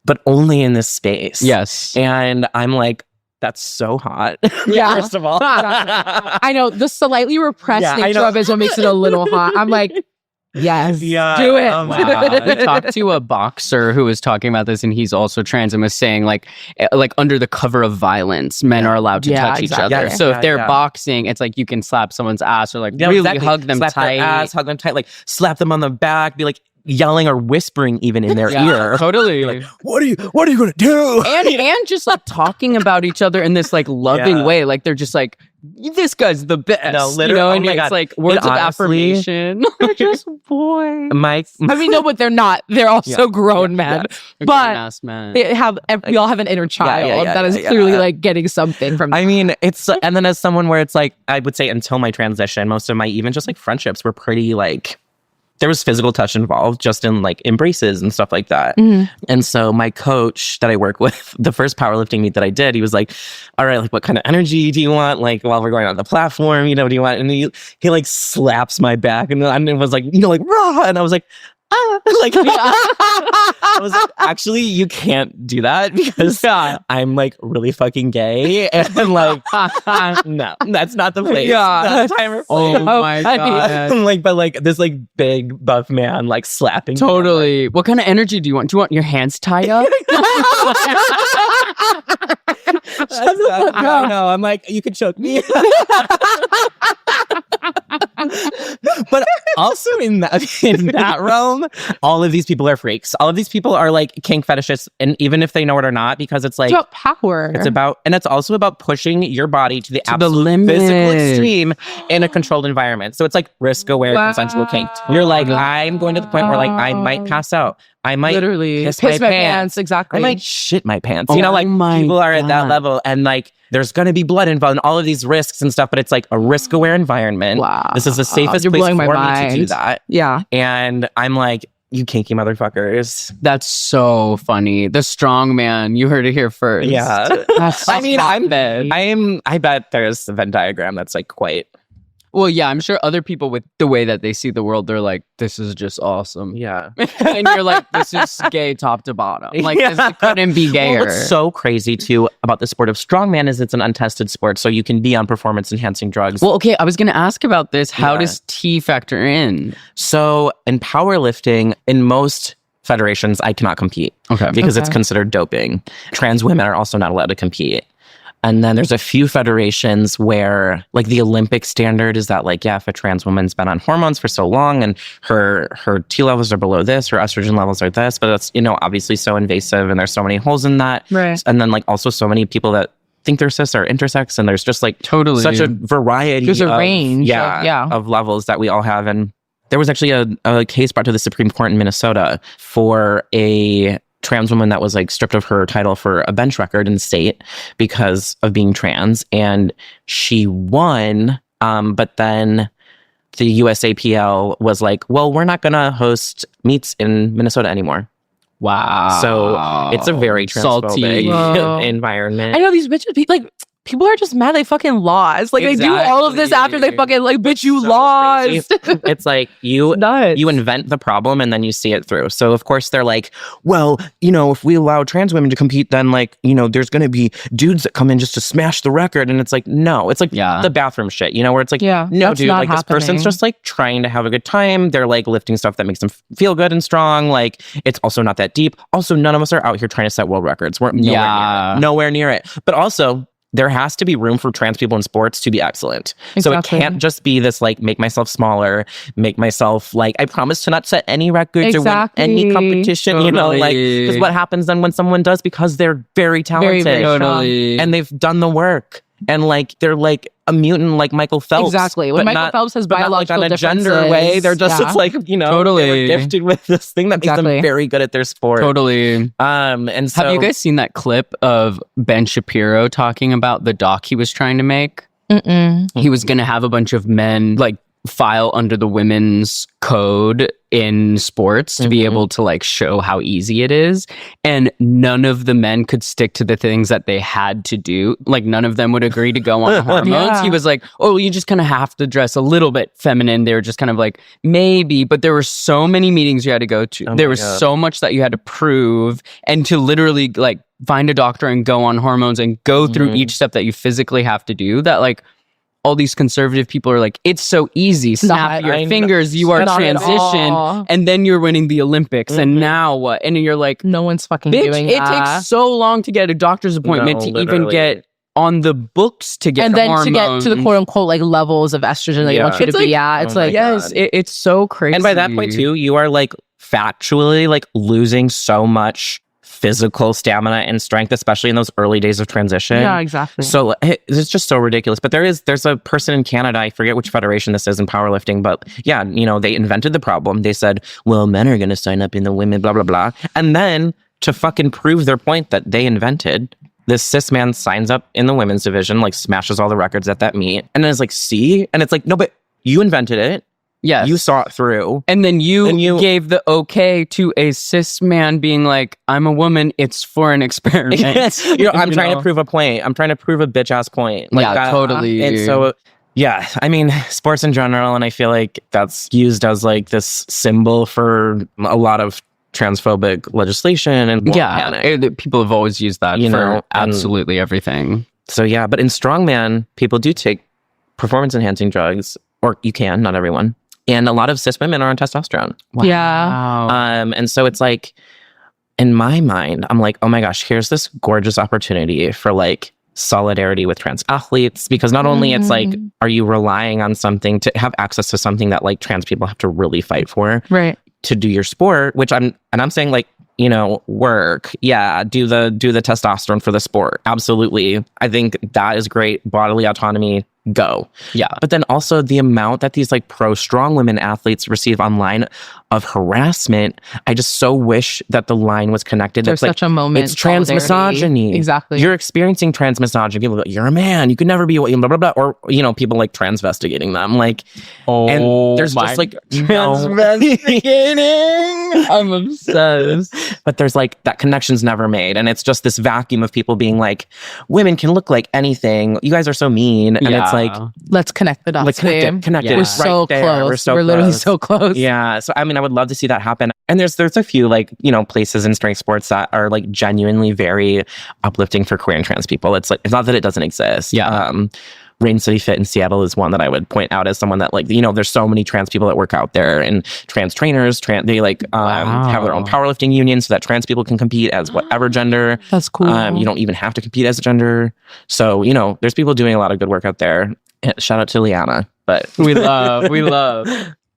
but only in this space. Yes. And I'm like, that's so hot. Yeah. First of all. I know. The slightly repressed nature of it makes it a little hot. I'm like, yes, do it. Oh I talked to a boxer who was talking about this, and he's also trans, and was saying like under the cover of violence, men are allowed to touch each other. Yeah, so if they're boxing, it's like you can slap someone's ass or like really hug them slap tight. Their ass, hug them tight, like slap them on the back, be like yelling or whispering even in their ear. Totally. Like, what are you gonna do? And just like talking about each other in this like loving way. Like they're just like, this guy's the best. No, literally. You know, Oh and my it's God. like words of affirmation. They're just boys. I mean, no, but they're not. They're also grown men. But we all have an inner child that is clearly like getting something from. I mean, it's and then as someone where it's like, I would say until my transition, most of my even just like friendships were pretty like, there was physical touch involved just in like embraces and stuff like that. And so my coach that I work with, the first powerlifting meet that I did, he was like, all right, like what kind of energy do you want? Like while we're going on the platform, you know, what do you want? And he like slaps my back and it was like, you know, like rah. And I was like, like I was like, actually, you can't do that because I'm like really fucking gay and like no, that's not the place. Not the time or place. Oh my God. Like, but like this like big buff man like slapping. Totally. Me, like, what kind of energy do you want? Do you want your hands tied up? No, I'm like, you could choke me. But also in that realm, all of these people are freaks. All of these people are like kink fetishists, and even if they know it or not, because it's like about power. And it's also about pushing your body to the absolute physical extreme in a controlled environment. So it's like risk-aware, consensual kink. You're like, I'm going to the point where like I might pass out. I might literally piss my pants. Exactly. I might shit my pants. You know, like people are at that level, and like there's going to be blood involved and all of these risks and stuff, but it's like a risk-aware environment. Wow. This is the safest place for me to do that. Yeah. And I'm like, you kinky motherfuckers. That's so funny. The strong man. You heard it here first. Yeah. I mean, I bet there's a Venn diagram that's like quite. Well, yeah, I'm sure other people with the way that they see the world, they're like, this is just awesome. Yeah. And you're like, this is gay top to bottom. Like, this couldn't be gayer. Well, what's so crazy, too, about the sport of strongman is it's an untested sport, so you can be on performance-enhancing drugs. Well, okay, I was going to ask about this. How does T factor in? So, in powerlifting, in most federations, I cannot compete. Okay. Because it's considered doping. Trans women are also not allowed to compete. And then there's a few federations where like the Olympic standard is that like, yeah, if a trans woman's been on hormones for so long and her T levels are below this, her estrogen levels are this, but that's, you know, obviously so invasive and there's so many holes in that. Right. And then like also so many people that think they're cis or intersex, and there's just like such a variety. There's a range. Of levels that we all have. And there was actually a case brought to the Supreme Court in Minnesota for a trans woman that was like stripped of her title for a bench record in the state because of being trans, and she won, but then the USAPL was like, well, we're not gonna host meets in Minnesota anymore. Wow. So it's a very transphobic environment. I know these bitches like people are just mad they fucking lost. Like they do all of this after they fucking like, bitch, you lost. It's like you invent the problem and then you see it through. So of course they're like, well, you know, if we allow trans women to compete, then like, you know, there's going to be dudes that come in just to smash the record. And it's like, no, it's like the bathroom shit, you know, where it's like, no, dude, like this person's just like trying to have a good time. They're like lifting stuff that makes them feel good and strong. Like it's also not that deep. Also, none of us are out here trying to set world records. We're nowhere near it. But also, there has to be room for trans people in sports to be excellent. Exactly. So it can't just be this like make myself smaller, make myself like I promise to not set any records or win any competition. You know, like because what happens then when someone does because they're very talented and they've done the work and like they're like a mutant like Michael Phelps. Exactly. When Michael Phelps has biological like, on a differences, gender way, they're just it's like they were gifted with this thing that makes them very good at their sport. Totally. And so have you guys seen that clip of Ben Shapiro talking about the doc he was trying to make? He was going to have a bunch of men like file under the women's code in sports to be able to like show how easy it is, and none of the men could stick to the things that they had to do. Like none of them would agree to go on hormones. He was like, oh, you just kind of have to dress a little bit feminine. They were just kind of like maybe, but there were so many meetings you had to go to. There was so much that you had to prove, and to literally like find a doctor and go on hormones and go through each step that you physically have to do, that like all these conservative people are like, it's so easy. Snap your fingers, you are transitioned, and then you're winning the Olympics. And now what? And you're like, no one's fucking doing it that. takes so long to get a doctor's appointment to even get on the books to get and then hormones. To get to the quote unquote like levels of estrogen that you want you to be at. It's like, yes, it's so crazy. And by that point too, you are like factually like losing so much physical stamina and strength, especially in those early days of transition. Yeah, exactly. So it's just so ridiculous. But there's a person in Canada, I forget which federation this is in powerlifting, but yeah, you know, they invented the problem. They said, well, men are going to sign up in the women, blah, blah, blah. And then to fucking prove their point that they invented, this cis man signs up in the women's division, like smashes all the records at that meet. And then it's like, see? And it's like, no, but you invented it. Yeah, you saw it through. And then you gave the okay to a cis man being like, I'm a woman, it's for an experiment. I'm trying to prove a point. I'm trying to prove a bitch ass point. Like that, totally. And so, yeah, I mean, sports in general, and I feel like that's used as like this symbol for a lot of transphobic legislation and panic. People have always used that for absolutely everything. So yeah, but in strongman, people do take performance enhancing drugs, or you can, not everyone. And a lot of cis women are on testosterone. Wow. Yeah. And so it's like, in my mind, I'm like, oh my gosh, here's this gorgeous opportunity for like solidarity with trans athletes. Because not only it's like, are you relying on something to have access to something that like trans people have to really fight for, right, to do your sport, which I'm saying like, you know, work. Yeah, do the testosterone for the sport. Absolutely. I think that is great. Bodily autonomy. Go. Yeah. But then also the amount that these like pro strong women athletes receive online of harassment, I just so wish that the line was connected. There's it's such a moment. It's trans misogyny. Exactly. You're experiencing trans misogyny. People go, you're a man. You could never be blah, blah, blah. Or, you know, people like transvestigating them. Like, and there's just like transvestigating. I'm obsessed. But there's like that connection's never made. And it's just this vacuum of people being like, women can look like anything. You guys are so mean. And it's like, let's connect the dots. Let's connect it. We're so close. We're literally so close. Yeah. So I mean, I would love to see that happen. And there's a few like, you know, places in strength sports that are like genuinely very uplifting for queer and trans people. It's like, it's not that it doesn't exist. Yeah. Rain City Fit in Seattle is one that I would point out as someone that like, you know, there's so many trans people that work out there, and trans trainers, they like have their own powerlifting union so that trans people can compete as whatever gender. That's cool. You don't even have to compete as a gender. So, you know, there's people doing a lot of good work out there. Shout out to Liana, but we love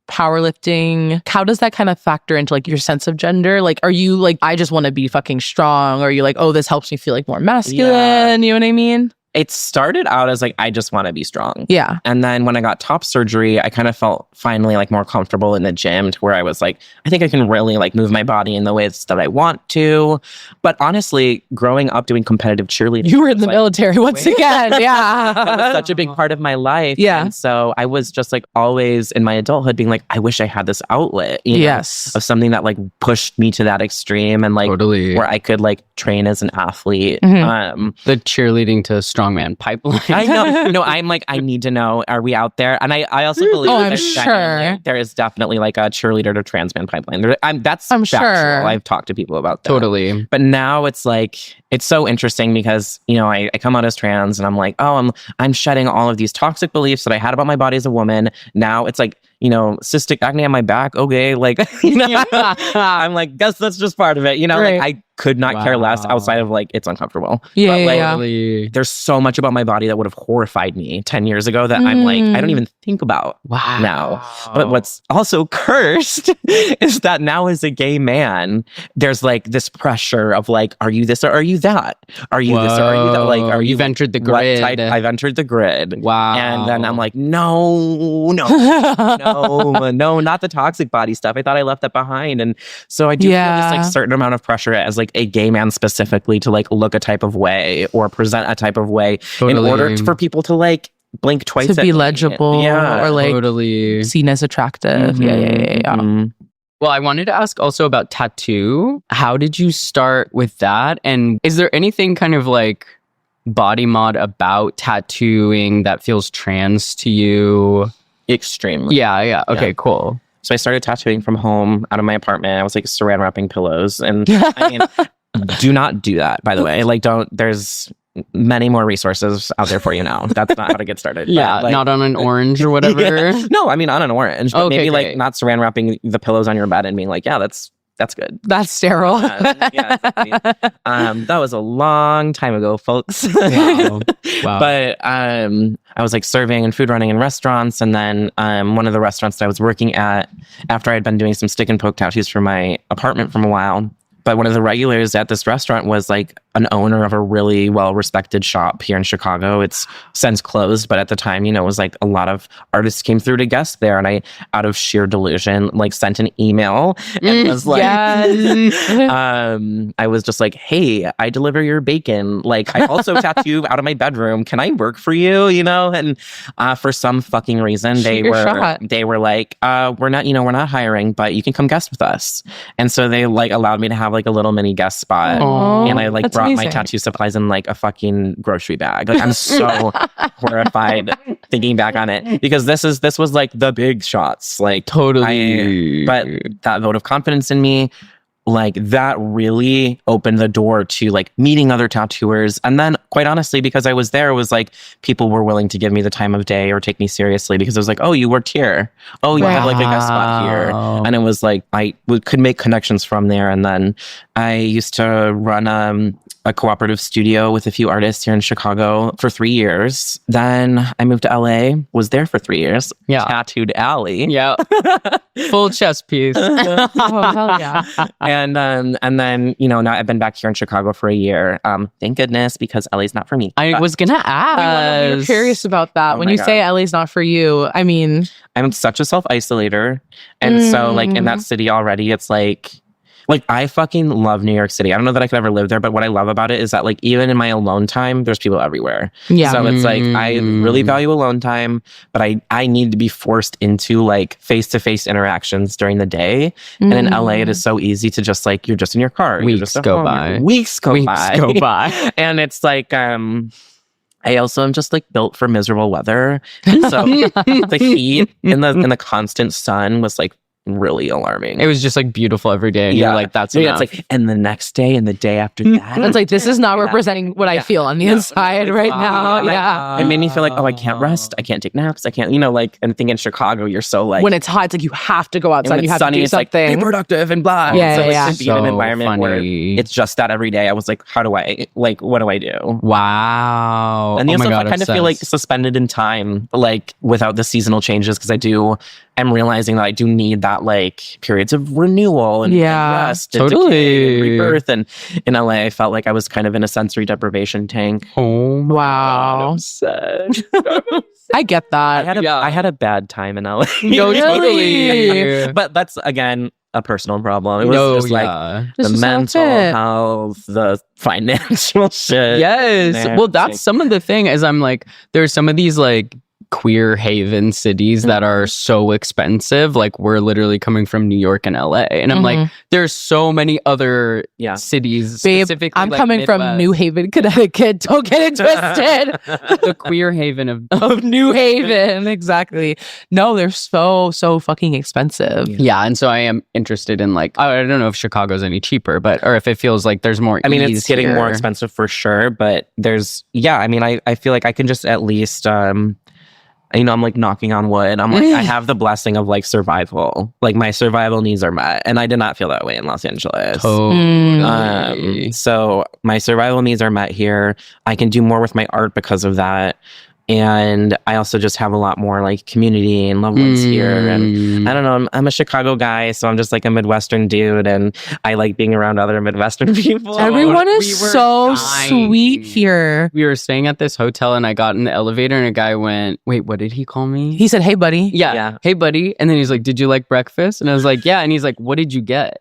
powerlifting. How does that kind of factor into like your sense of gender? Like, are you like, I just want to be fucking strong? Or are you like, oh, this helps me feel like more masculine? Yeah. You know what I mean? It started out as like, I just want to be strong. Yeah. And then when I got top surgery, I kind of felt finally like more comfortable in the gym, to where I was like, I think I can really like move my body in the ways that I want to. But honestly, growing up doing competitive cheerleading. You were in the military once again. Yeah. That was such a big part of my life. Yeah. And so I was just like always in my adulthood being like, I wish I had this outlet, you know, of something that like pushed me to that extreme, and like where I could like train as an athlete. Mm-hmm. The cheerleading to strongman pipeline. I know. No, I'm like, I need to know, are we out there? And I also believe I'm sure there is definitely like a cheerleader to trans man pipeline. I'm factual. Sure. I've talked to people about that. Totally. But now it's like, it's so interesting because, you know, I come out as trans and I'm like, oh, I'm shedding all of these toxic beliefs that I had about my body as a woman. Now it's like, cystic acne on my back. Okay. Like, I'm like, guess that's just part of it. Like I could not care less outside of like, it's uncomfortable. There's so much about my body that would have horrified me 10 years ago that I'm like, I don't even think about now. But what's also cursed is that now as a gay man, there's like this pressure of like, are you this or are you that? Are you this or are you that? Like, you've entered the grid. I've entered the grid. Wow. And then I'm like, no, not the toxic body stuff. I thought I left that behind. And so I do feel just like certain amount of pressure as like a gay man specifically to like look a type of way or present a type in order for people to like blink twice to be legible or like seen as attractive. Mm-hmm. Well, I wanted to ask also about tattoo. How did you start with that? And is there anything kind of like body mod about tattooing that feels trans to you? Extremely. Yeah. Okay, cool. So I started tattooing from home out of my apartment. I was like saran wrapping pillows. And I mean, do not do that, by the way. Like, there's many more resources out there for you now. That's not how to get started. Yeah, like, not on an orange or whatever. No, I mean on an orange. But maybe like not saran wrapping the pillows on your bed and being like, yeah, that's good. That's sterile. Exactly. That was a long time ago, folks. Wow. But I was like serving and food running in restaurants. And then one of the restaurants that I was working at, after I'd been doing some stick and poke tattoos for my apartment for a while, but one of the regulars at this restaurant was like an owner of a really well-respected shop here in Chicago. It's since closed, but at the time, it was like a lot of artists came through to guest there. And I, out of sheer delusion, like sent an email and was like, I was just like, hey, I deliver your bacon. Like, I also tattoo out of my bedroom. Can I work for you? And for some fucking reason, they were like, we're not hiring, but you can come guest with us. And so they like allowed me to have like a little mini guest spot. Aww, and I like brought my tattoo supplies in like a fucking grocery bag. Like I'm so horrified thinking back on it because this was like the big shots. Like totally. But that vote of confidence in me, like that really opened the door to like meeting other tattooers. And then quite honestly, because I was there, it was like people were willing to give me the time of day or take me seriously because it was like, oh, you worked here. Oh, you have like a guest spot here. And it was like, I could make connections from there. And then I used to run a cooperative studio with a few artists here in Chicago for 3 years. Then I moved to LA, was there for 3 years. Yeah. Tattooed Alley. Yeah. Full chest piece. Oh, hell yeah. And then, now I've been back here in Chicago for a year. Thank goodness, because LA's not for me. I was going to ask. I'm curious about that. When you say LA's not for you, I mean... I'm such a self-isolator. And so, like, in that city already, it's like I fucking love New York City. I don't know that I could ever live there, but what I love about it is that like even in my alone time, there's people everywhere. Yeah. So it's like I really value alone time, but I need to be forced into like face-to-face interactions during the day. And in LA, it is so easy to just like you're just in your car. Weeks go by. Weeks go by. And it's like I also am just like built for miserable weather. And so the heat and the constant sun was like really alarming. It was just like beautiful every day. And you're like, that's enough. It's like, and the next day and the day after that. It's like, this is not representing what I feel on the inside right now. It made me feel like, oh, I can't rest. I can't take naps. I can't, like, and I think in Chicago, you're so like. When it's hot, it's like you have to go outside. You have to do something. Like, be productive and blah. To be in an environment where it's just that every day, I was like, what do I do? Wow. And also I kind of feel like suspended in time, like without the seasonal changes, because I'm realizing that I do need that like periods of renewal and rest and decay and rebirth. And in LA, I felt like I was kind of in a sensory deprivation tank. Oh wow. I'm sad. I get that. I had a bad time in LA. No, totally. But that's again a personal problem. It was just like the mental health, the financial shit. Yes. Well, that's some of the thing is I'm like, there's some of these like queer haven cities that are so expensive. Like we're literally coming from New York and LA. And I'm like, there's so many other cities. Babe, specifically I'm like coming Midwest. from New Haven, Connecticut. Don't get it twisted. The queer haven of New Haven. Exactly. No, they're so fucking expensive. Yeah. And so I am interested in like, I don't know if Chicago's any cheaper, or if it feels like there's more it's getting more expensive for sure. But I feel like I can just at least I'm like knocking on wood. I'm like, I have the blessing of like survival. Like my survival needs are met. And I did not feel that way in Los Angeles. So my survival needs are met here. I can do more with my art because of that. And I also just have a lot more like community and loved ones here. And I don't know, I'm a Chicago guy, so I'm just like a Midwestern dude. And I like being around other Midwestern people. Everyone is so sweet here. We were staying at this hotel and I got in the elevator and a guy went, wait, what did he call me? He said, hey, buddy. Yeah. Hey, buddy. And then he's like, did you like breakfast? And I was like, yeah. And he's like, what did you get?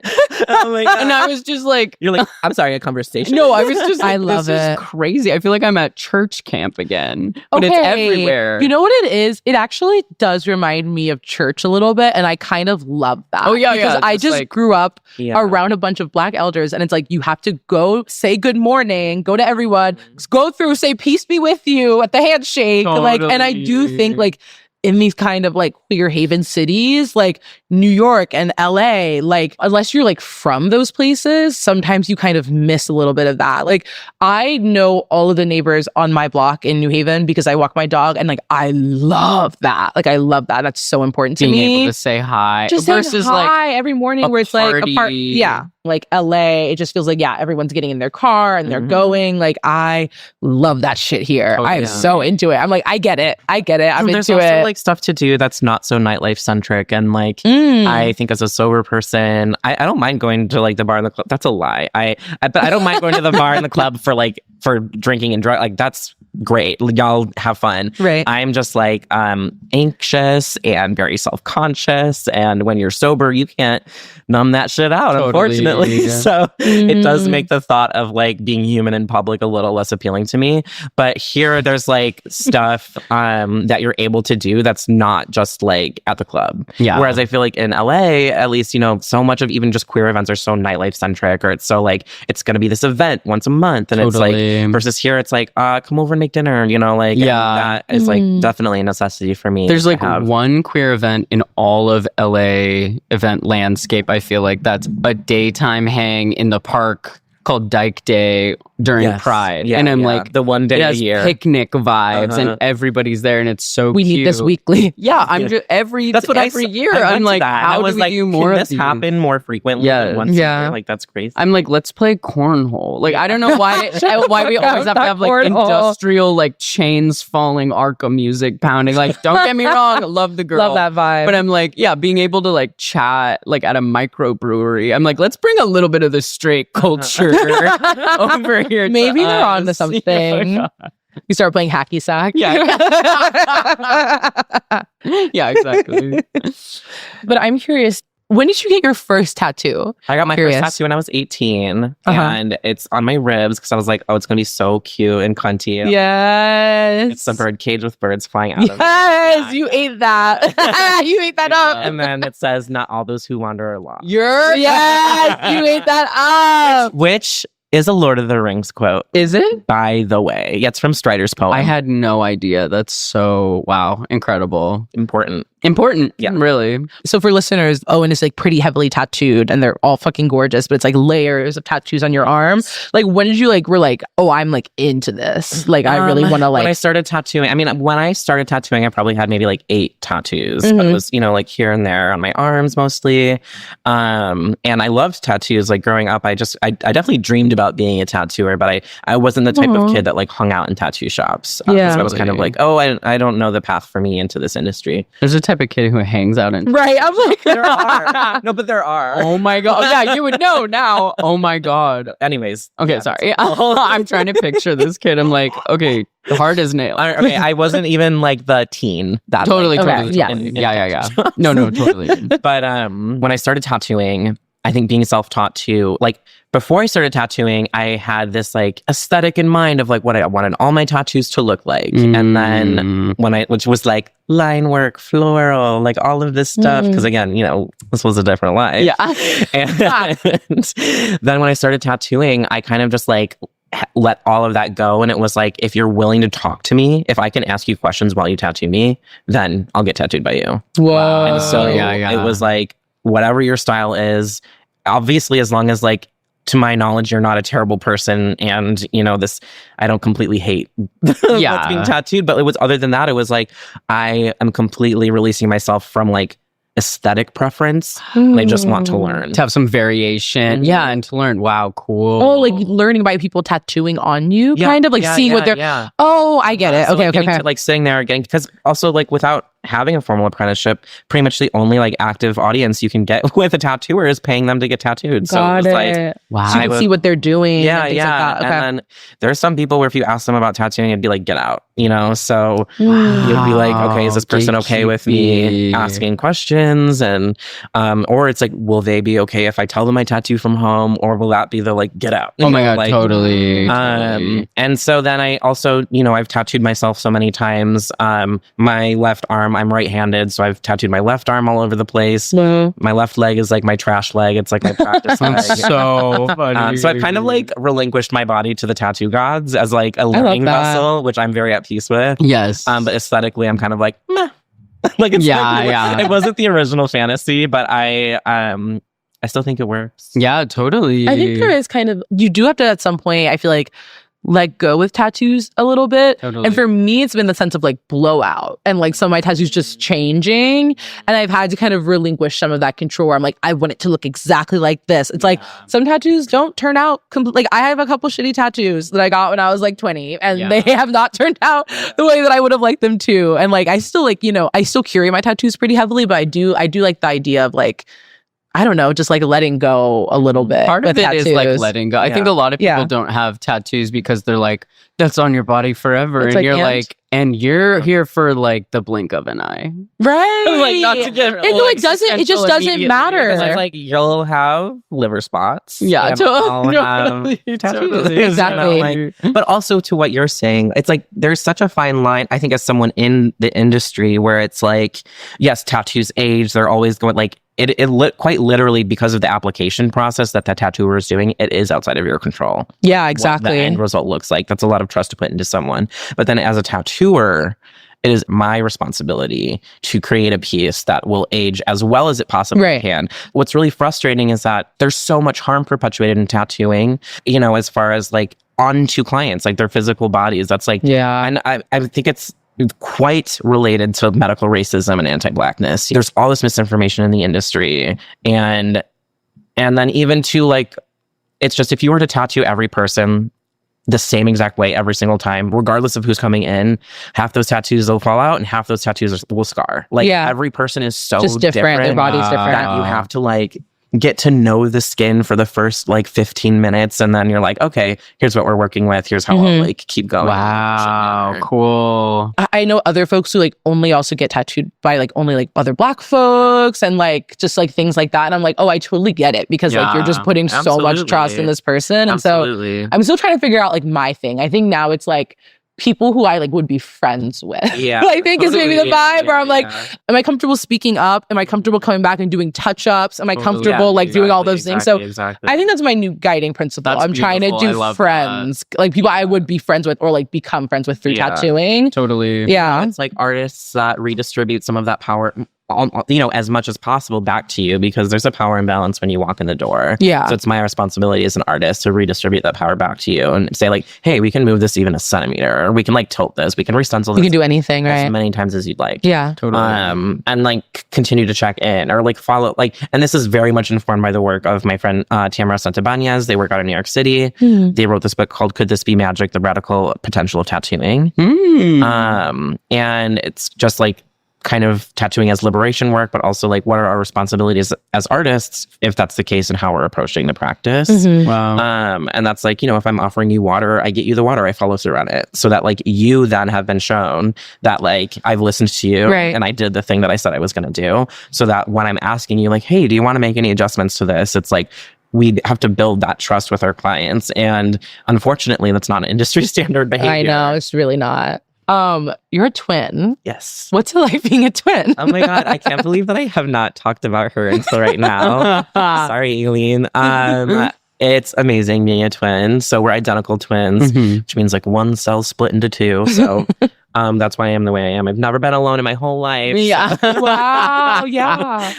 Oh my God. And I was just like, you're like, I'm sorry, a conversation? No, I was just like, I love this it. is crazy. I feel like I'm at church camp again. But it's everywhere. You know what it is? It actually does remind me of church a little bit. And I kind of love that. Oh, yeah, because I just like, grew up around a bunch of Black elders. And it's like, you have to go say good morning, go to everyone, go through, say peace be with you at the handshake. Like, and I do think like, in these kind of like queer haven cities, like New York and LA, like unless you're like from those places, sometimes you kind of miss a little bit of that. Like I know all of the neighbors on my block in New Haven because I walk my dog, and like I love that. Like I love that. That's so important to being me. Being able to say hi. Just versus say hi like every morning where it's like a part. Yeah. Like LA, it just feels like, everyone's getting in their car and they're going. Like, I love that shit here. I am so into it. I'm like, I get it. I'm there's into also it. like stuff to do that's not so nightlife centric. And like, I think as a sober person, I don't mind going to like the bar and the club. That's a lie. But I don't mind going to the bar and the club for drinking and drug. Like, that's great. Y'all have fun. Right. I'm just like anxious and very self-conscious. And when you're sober, you can't numb that shit out, unfortunately. Yeah. So it does make the thought of like being human in public a little less appealing to me. But here there's like stuff that you're able to do that's not just like at the club. Yeah. Whereas I feel like in LA, at least, so much of even just queer events are so nightlife centric, or it's so like it's gonna be this event once a month. And it's like versus here it's like come over and make dinner, like that is like definitely a necessity for me. There's like one queer event in all of LA event landscape. I feel like that's a daytime hang in the park called Dyke Day during Pride. Yeah, and I'm like, the one day a year. Picnic vibes and everybody's there and it's so we cute. Need this weekly. Yeah, I'm just every year. I'm like, how do we do more of this happen more frequently than once a year? Like, that's crazy. I'm like, let's play cornhole. Like, I don't know why we always have to have like industrial like chains falling Arca music pounding. Like, don't get me wrong, love the girl. Love that vibe. But I'm like, being able to like chat like at a microbrewery. I'm like, let's bring a little bit of the straight culture over here. Maybe they're on to something. You start playing hacky sack. Yeah. Yeah, exactly. But I'm curious, when did you get your first tattoo? I got my first tattoo when I was 18. And it's on my ribs because I was like, oh, it's going to be so cute and cunty. Yes. It's a bird cage with birds flying out of it. Yes, you ate that. You ate that up. And then it says, not all those who wander are lost. Yes, you ate that up. Which is a Lord of the Rings quote. Is it? By the way. Yeah, it's from Strider's poem. I had no idea. That's so, wow, incredible. Important. Yeah. Really. So for listeners, Owen is like pretty heavily tattooed and they're all fucking gorgeous, but it's like layers of tattoos on your arm. Like, when did you were like, oh, I'm like into this. Like, I really want to like. When I started tattooing, when I started tattooing, I probably had maybe like 8 tattoos. But it was, like here and there on my arms mostly. And I loved tattoos. Like growing up, I definitely dreamed about being a tattooer, but I wasn't the type of kid that like hung out in tattoo shops. So I was kind of like, oh, I don't know the path for me into this industry. There's a type of kid who hangs out in right. I'm like, there are. No, but there are. Oh my god. Yeah, you would know now. Oh my god. Anyways. Okay, sorry. I'm trying to picture this kid. I'm like, okay, hard as nails. Okay, I wasn't even like the teen. That totally. Yeah. Yeah. No, totally. But when I started tattooing, I think being self-taught too, like before I started tattooing, I had this like aesthetic in mind of like what I wanted all my tattoos to look like. And then which was like line work, floral, like all of this stuff. Because again, this was a different life. Yeah. And then when I started tattooing, I kind of just like let all of that go. And it was like, if you're willing to talk to me, if I can ask you questions while you tattoo me, then I'll get tattooed by you. Whoa. And so it was like, whatever your style is, obviously, as long as like to my knowledge, you're not a terrible person. And, this, I don't completely hate what's being tattooed. But it was, other than that, it was like, I am completely releasing myself from like aesthetic preference. And I just want to learn. To have some variation. Yeah, and to learn. Wow, cool. Oh, like learning by people tattooing on you, kind of like seeing what they're... Yeah. Oh, I get it. So okay. To, like sitting there getting... Because also like without having a formal apprenticeship, pretty much the only like active audience you can get with a tattooer is paying them to get tattooed. Got so it. Like, wow. So you can see what they're doing. Yeah, and things like that. Okay. And then there's some people where if you ask them about tattooing, it'd be like, get out, So you'd be like, okay, is this person okay with me asking questions? And or it's like, will they be okay if I tell them I tattoo from home, or will that be the like, get out? Oh my God, like, totally. And so then I also, I've tattooed myself so many times. My left arm, I'm right-handed, so I've tattooed my left arm all over the place. My left leg is like my trash leg. It's like my practice leg. So funny. So I've kind of like relinquished my body to the tattoo gods as like a learning vessel, which I'm very at peace with. Yes. But aesthetically, I'm kind of like, meh. Like it's it wasn't the original fantasy, but I still think it works. Yeah, totally. I think there is kind of, you do have to at some point, I feel like, let go with tattoos a little bit. Totally. And for me, it's been the sense of like blowout and like some of my tattoos just changing. And I've had to kind of relinquish some of that control where I'm like, I want it to look exactly like this. It's like some tattoos don't turn out like I have a couple shitty tattoos that I got when I was like 20 and they have not turned out the way that I would have liked them to. And like, I still like, I still curate my tattoos pretty heavily, but I do like the idea of like, I don't know, just like letting go a little bit. Part of it is like letting go. I think a lot of people don't have tattoos because they're like, that's on your body forever. It's and like, you're like, and you're here for like the blink of an eye. Right. Like not to get it just doesn't matter. It's like you'll have liver spots. Yeah. Totally. Exactly. But also to what you're saying, it's like there's such a fine line, I think, as someone in the industry where it's like, yes, tattoos age, they're always going like, quite literally, because of the application process that tattooer is doing, it is outside of your control. Yeah, exactly. What the end result looks like. That's a lot of trust to put into someone. But then as a tattooer, it is my responsibility to create a piece that will age as well as it possibly can. What's really frustrating is that there's so much harm perpetuated in tattooing, as far as like onto clients, like their physical bodies. That's like, and I think it's quite related to medical racism and anti-Blackness. There's all this misinformation in the industry. And then even to like, it's just if you were to tattoo every person the same exact way every single time, regardless of who's coming in, half those tattoos will fall out and half those tattoos will scar. Like every person is so just different. Their body's different. That you have to like get to know the skin for the first like 15 minutes, and then you're like, okay, here's what we're working with, here's how I'll like keep going. Wow, cool. I know other folks who like only also get tattooed by like only like other Black folks and like just like things like that, and I'm like, oh, I totally get it, because like you're just putting so much trust in this person. And so I'm still trying to figure out like my thing. I think now it's like people who I like would be friends with. Yeah. I think is maybe the vibe where I'm like, am I comfortable speaking up? Am I comfortable coming back and doing touch-ups? Am I comfortable doing all those things? So I think that's my new guiding principle. I'm trying to do friends, like people I would be friends with or like become friends with through tattooing. Totally. Yeah. It's like artists that redistribute some of that power, as much as possible back to you, because there's a power imbalance when you walk in the door. Yeah. So it's my responsibility as an artist to redistribute that power back to you and say like, hey, we can move this even a centimeter, or we can like tilt this, we can re-stencil this. You can do anything, right? As many times as you'd like. Yeah. Totally. And like continue to check in or like follow, like, and this is very much informed by the work of my friend Tamara Santabanez. They work out in New York City. They wrote this book called Could This Be Magic? The Radical Potential of Tattooing. And it's just like kind of tattooing as liberation work, but also like what are our responsibilities as artists if that's the case, and how we're approaching the practice. Wow. And that's like, if I'm offering you water, I get you the water, I follow through on it, so that like you then have been shown that like I've listened to you and I did the thing that I said I was going to do, so that when I'm asking you like, hey, do you want to make any adjustments to this, it's like we have to build that trust with our clients. And unfortunately, that's not an industry standard behavior. I know, it's really not. You're a twin. Yes. What's it like being a twin? Oh my God, I can't believe that I have not talked about her until right now. Sorry, Eoin. It's amazing being a twin. So we're identical twins, which means like one cell split into two. So that's why I am the way I am. I've never been alone in my whole life. Yeah. So. Wow. Yeah.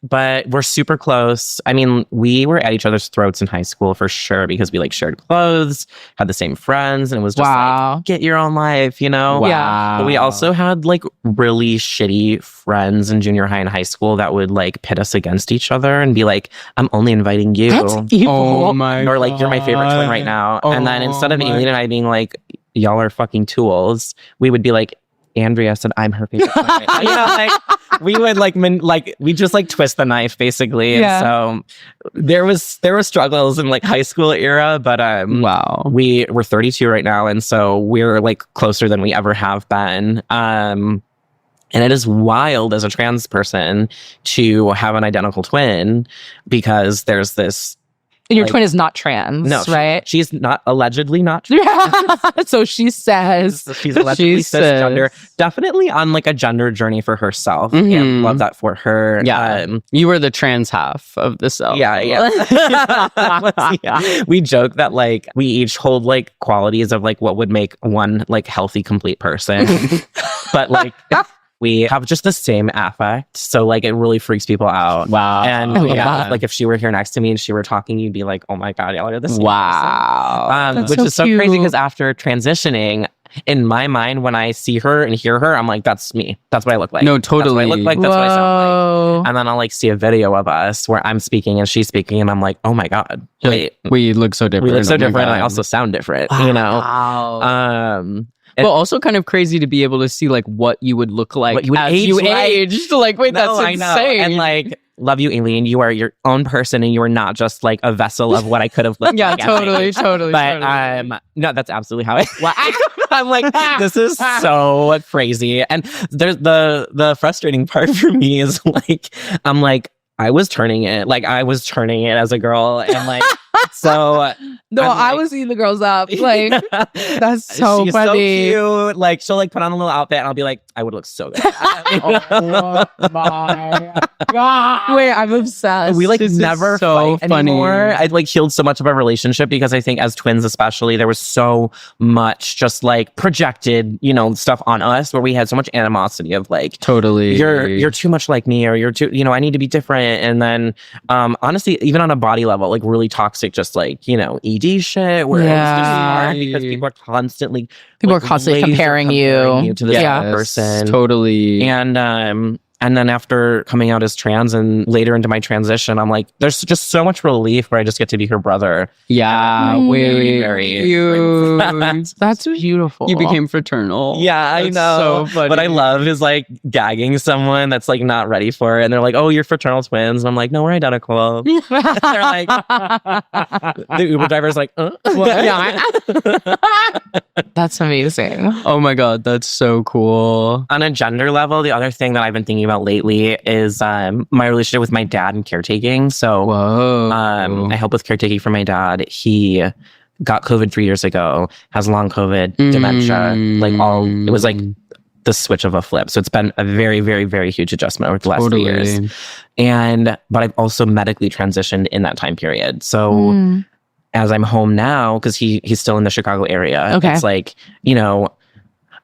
but we're super close. I mean, we were at each other's throats in high school for sure because we like shared clothes, had the same friends, and it was just like, get your own life, you know? Wow. But we also had like really shitty friends in junior high and high school that would like pit us against each other and be like, I'm only inviting you. That's evil. Oh my Or like, you're my favorite twin right now. And then instead of Aileen and I being like, y'all are fucking tools, we would be like, Andrea said I'm her favorite twin right now. You know, like we would like we just like twist the knife basically. And so there was struggles in like high school era, but we're 32 right now, and so we're like closer than we ever have been. And it is wild as a trans person to have an identical twin because there's this. And your twin is not trans, right? She's allegedly not trans. So she says. She's allegedly cisgender. Definitely on like a gender journey for herself. And love that for her. Yeah. You were the trans half of the self. Yeah. We joke that like we each hold like qualities of like what would make one like healthy, complete person. But like we have just the same affect. So like it really freaks people out. Wow. And like if she were here next to me and she were talking, you'd be like, oh my God, y'all are the same person. Which is so crazy because after transitioning, in my mind, when I see her and hear her, I'm like, that's me. That's what I look like. No, totally. That's what I look like. That's what I sound like. And then I'll like see a video of us where I'm speaking and she's speaking and I'm like, oh my God, wait. We look so different. We look so different and I also sound different, you know? But also kind of crazy to be able to see like what you would look like as you aged. Like, wait, that's insane. And like, love you, Aileen. You are your own person and you are not just like a vessel of what I could have looked like. Totally. But no, that's absolutely how I'm like, this is so crazy. And there's the frustrating part for me is like, I'm like, I was turning it as a girl and like so no, I was eating the girls up. Like that's so she's funny. So cute. Like she'll like put on a little outfit and I'll be like, I would look so good. Oh my God. Wait, I'm obsessed. We like never so fight funny. anymore. I'd like healed so much of our relationship because I think as twins especially, there was so much just like projected, you know, stuff on us where we had so much animosity of like, totally, you're too much like me or you're too, you know, I need to be different. And then honestly, even on a body level, like really toxic, just like, you know, ED shit where it was just hard because people are constantly comparing you to this other person. Totally. And then after coming out as trans and later into my transition, I'm like, there's just so much relief where I just get to be her brother. Yeah, very cute. That's beautiful. You became fraternal. Yeah, I know. So funny. What I love is like gagging someone that's like not ready for it. And they're like, oh, you're fraternal twins. And I'm like, no, we're identical. They're like, the Uber driver's like, That's amazing. Oh my God, that's so cool. On a gender level, the other thing that I've been thinking about lately is my relationship with my dad and caretaking. So I help with caretaking for my dad. He got COVID 3 years ago, has long COVID, dementia, it was like the switch of a flip. So it's been a very, very, very huge adjustment over the last 3 years. But I've also medically transitioned in that time period. So as I'm home now, because he's still in the Chicago area, it's like, you know,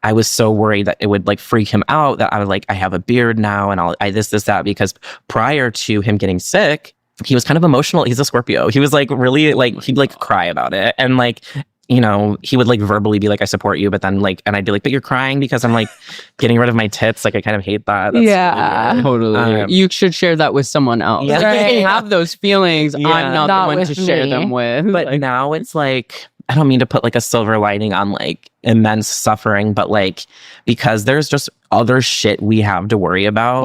I was so worried that it would like freak him out that I was like, I have a beard now and I this, that, because prior to him getting sick, he was kind of emotional. He's a Scorpio. He was like really like, he'd like cry about it. And like, you know, he would like verbally be like, I support you. But then like, and I'd be like, but you're crying because I'm like getting rid of my tits. Like, I kind of hate that. That's totally. You should share that with someone else. Yeah. Right. Have those feelings. Yeah. I'm not the one to share them with. But now it's like, I don't mean to put like a silver lining on like immense suffering, but like, because there's just other shit we have to worry about.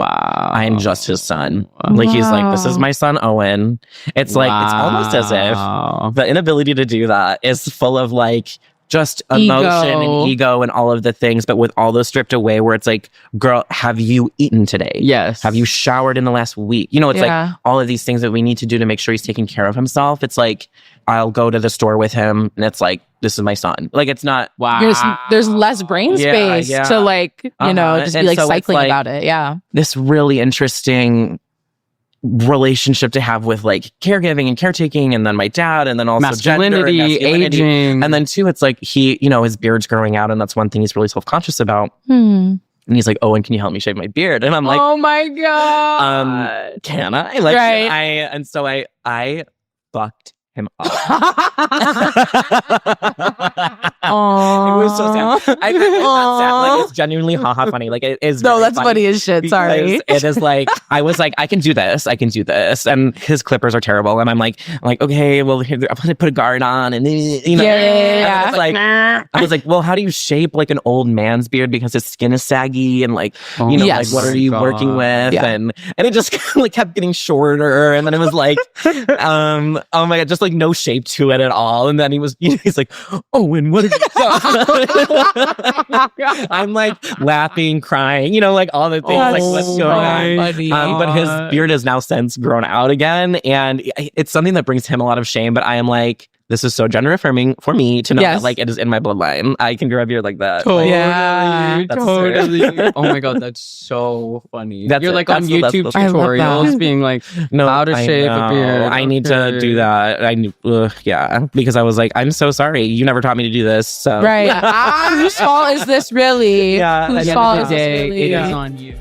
I'm just his son. Like, he's like, this is my son, Eoin. It's like, it's almost as if the inability to do that is full of like, just emotion and ego and all of the things, but with all those stripped away where it's like, girl, have you eaten today? Yes. Have you showered in the last week? You know, it's like all of these things that we need to do to make sure he's taking care of himself. It's like, I'll go to the store with him and it's like, this is my son. Like, it's not. There's less brain space to like, you know, just be like cycling about it. Yeah. This really interesting relationship to have with like caregiving and caretaking, and then my dad, and then also masculinity, aging, and then too, it's like he, you know, his beard's growing out, and that's one thing he's really self-conscious about. And he's like, Owen, can you help me shave my beard? And I'm like, oh my God. Can I? Like, Right. and so I fucked him up. It was so sad. It's not sad. Like, it's genuinely haha funny. Like, it is. No, that's funny as shit. Sorry. It is like, I was like, I can do this. And his clippers are terrible. And I'm like, okay, well, here, I'm gonna put a guard on, and you know, yeah. And it's like, I was like, well, how do you shape like an old man's beard because his skin is saggy and like, you know, Yes. like what are you working with? Yeah. And it just like kept getting shorter, and then it was like, oh my God, just like no shape to it at all. And then he's like, Owen, what have you done? I'm like laughing, crying, you know, like all the things, like what's going on. But his beard has now since grown out again, and it's something that brings him a lot of shame. But I am like, this is so gender affirming for me to know that like it is in my bloodline. I can grow a beard like that. Totally. Totally. Oh my God, that's so funny. You're like on YouTube tutorials being like, how to shave a beard. I need to do that. Yeah, because I was like, I'm so sorry. You never taught me to do this. So. Right. Whose fault is this really? Yeah. Whose fault is this really? It is on you.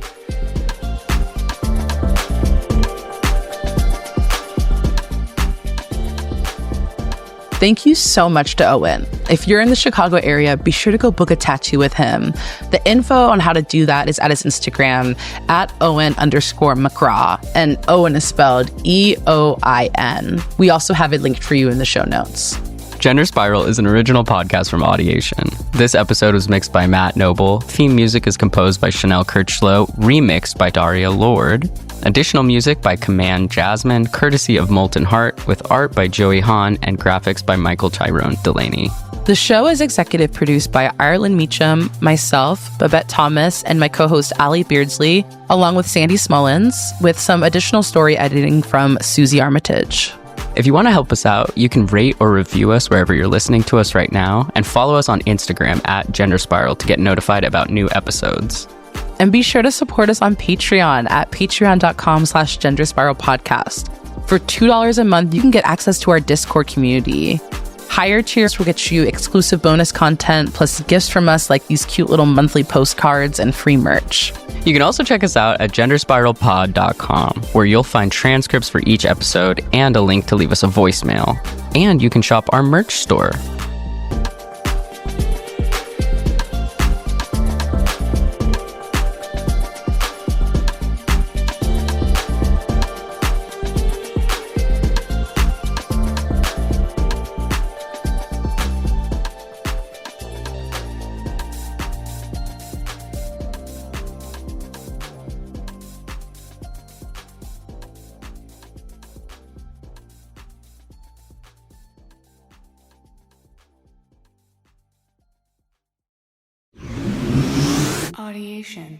Thank you so much to Owen. If you're in the Chicago area, be sure to go book a tattoo with him. The info on how to do that is at his Instagram at Owen_McGraw. And Owen is spelled EOIN. We also have it linked for you in the show notes. Gender Spiral is an original podcast from Audiation. This episode was mixed by Matt Noble. Theme music is composed by Chanel Kirchlow, remixed by Daria Lord. Additional music by Command Jasmine, courtesy of Molten Heart, with art by Joey Hahn and graphics by Michael Tyrone Delaney. The show is executive produced by Ireland Meacham, myself, Babette Thomas, and my co-host Ali Beardsley, along with Sandy Smullins, with some additional story editing from Susie Armitage. If you want to help us out, you can rate or review us wherever you're listening to us right now, and follow us on Instagram at Gender Spiral to get notified about new episodes. And be sure to support us on Patreon at patreon.com/genderspiralpodcast. For $2 a month, you can get access to our Discord community. Higher tiers will get you exclusive bonus content, plus gifts from us like these cute little monthly postcards and free merch. You can also check us out at genderspiralpod.com, where you'll find transcripts for each episode and a link to leave us a voicemail. And you can shop our merch store. Audiation.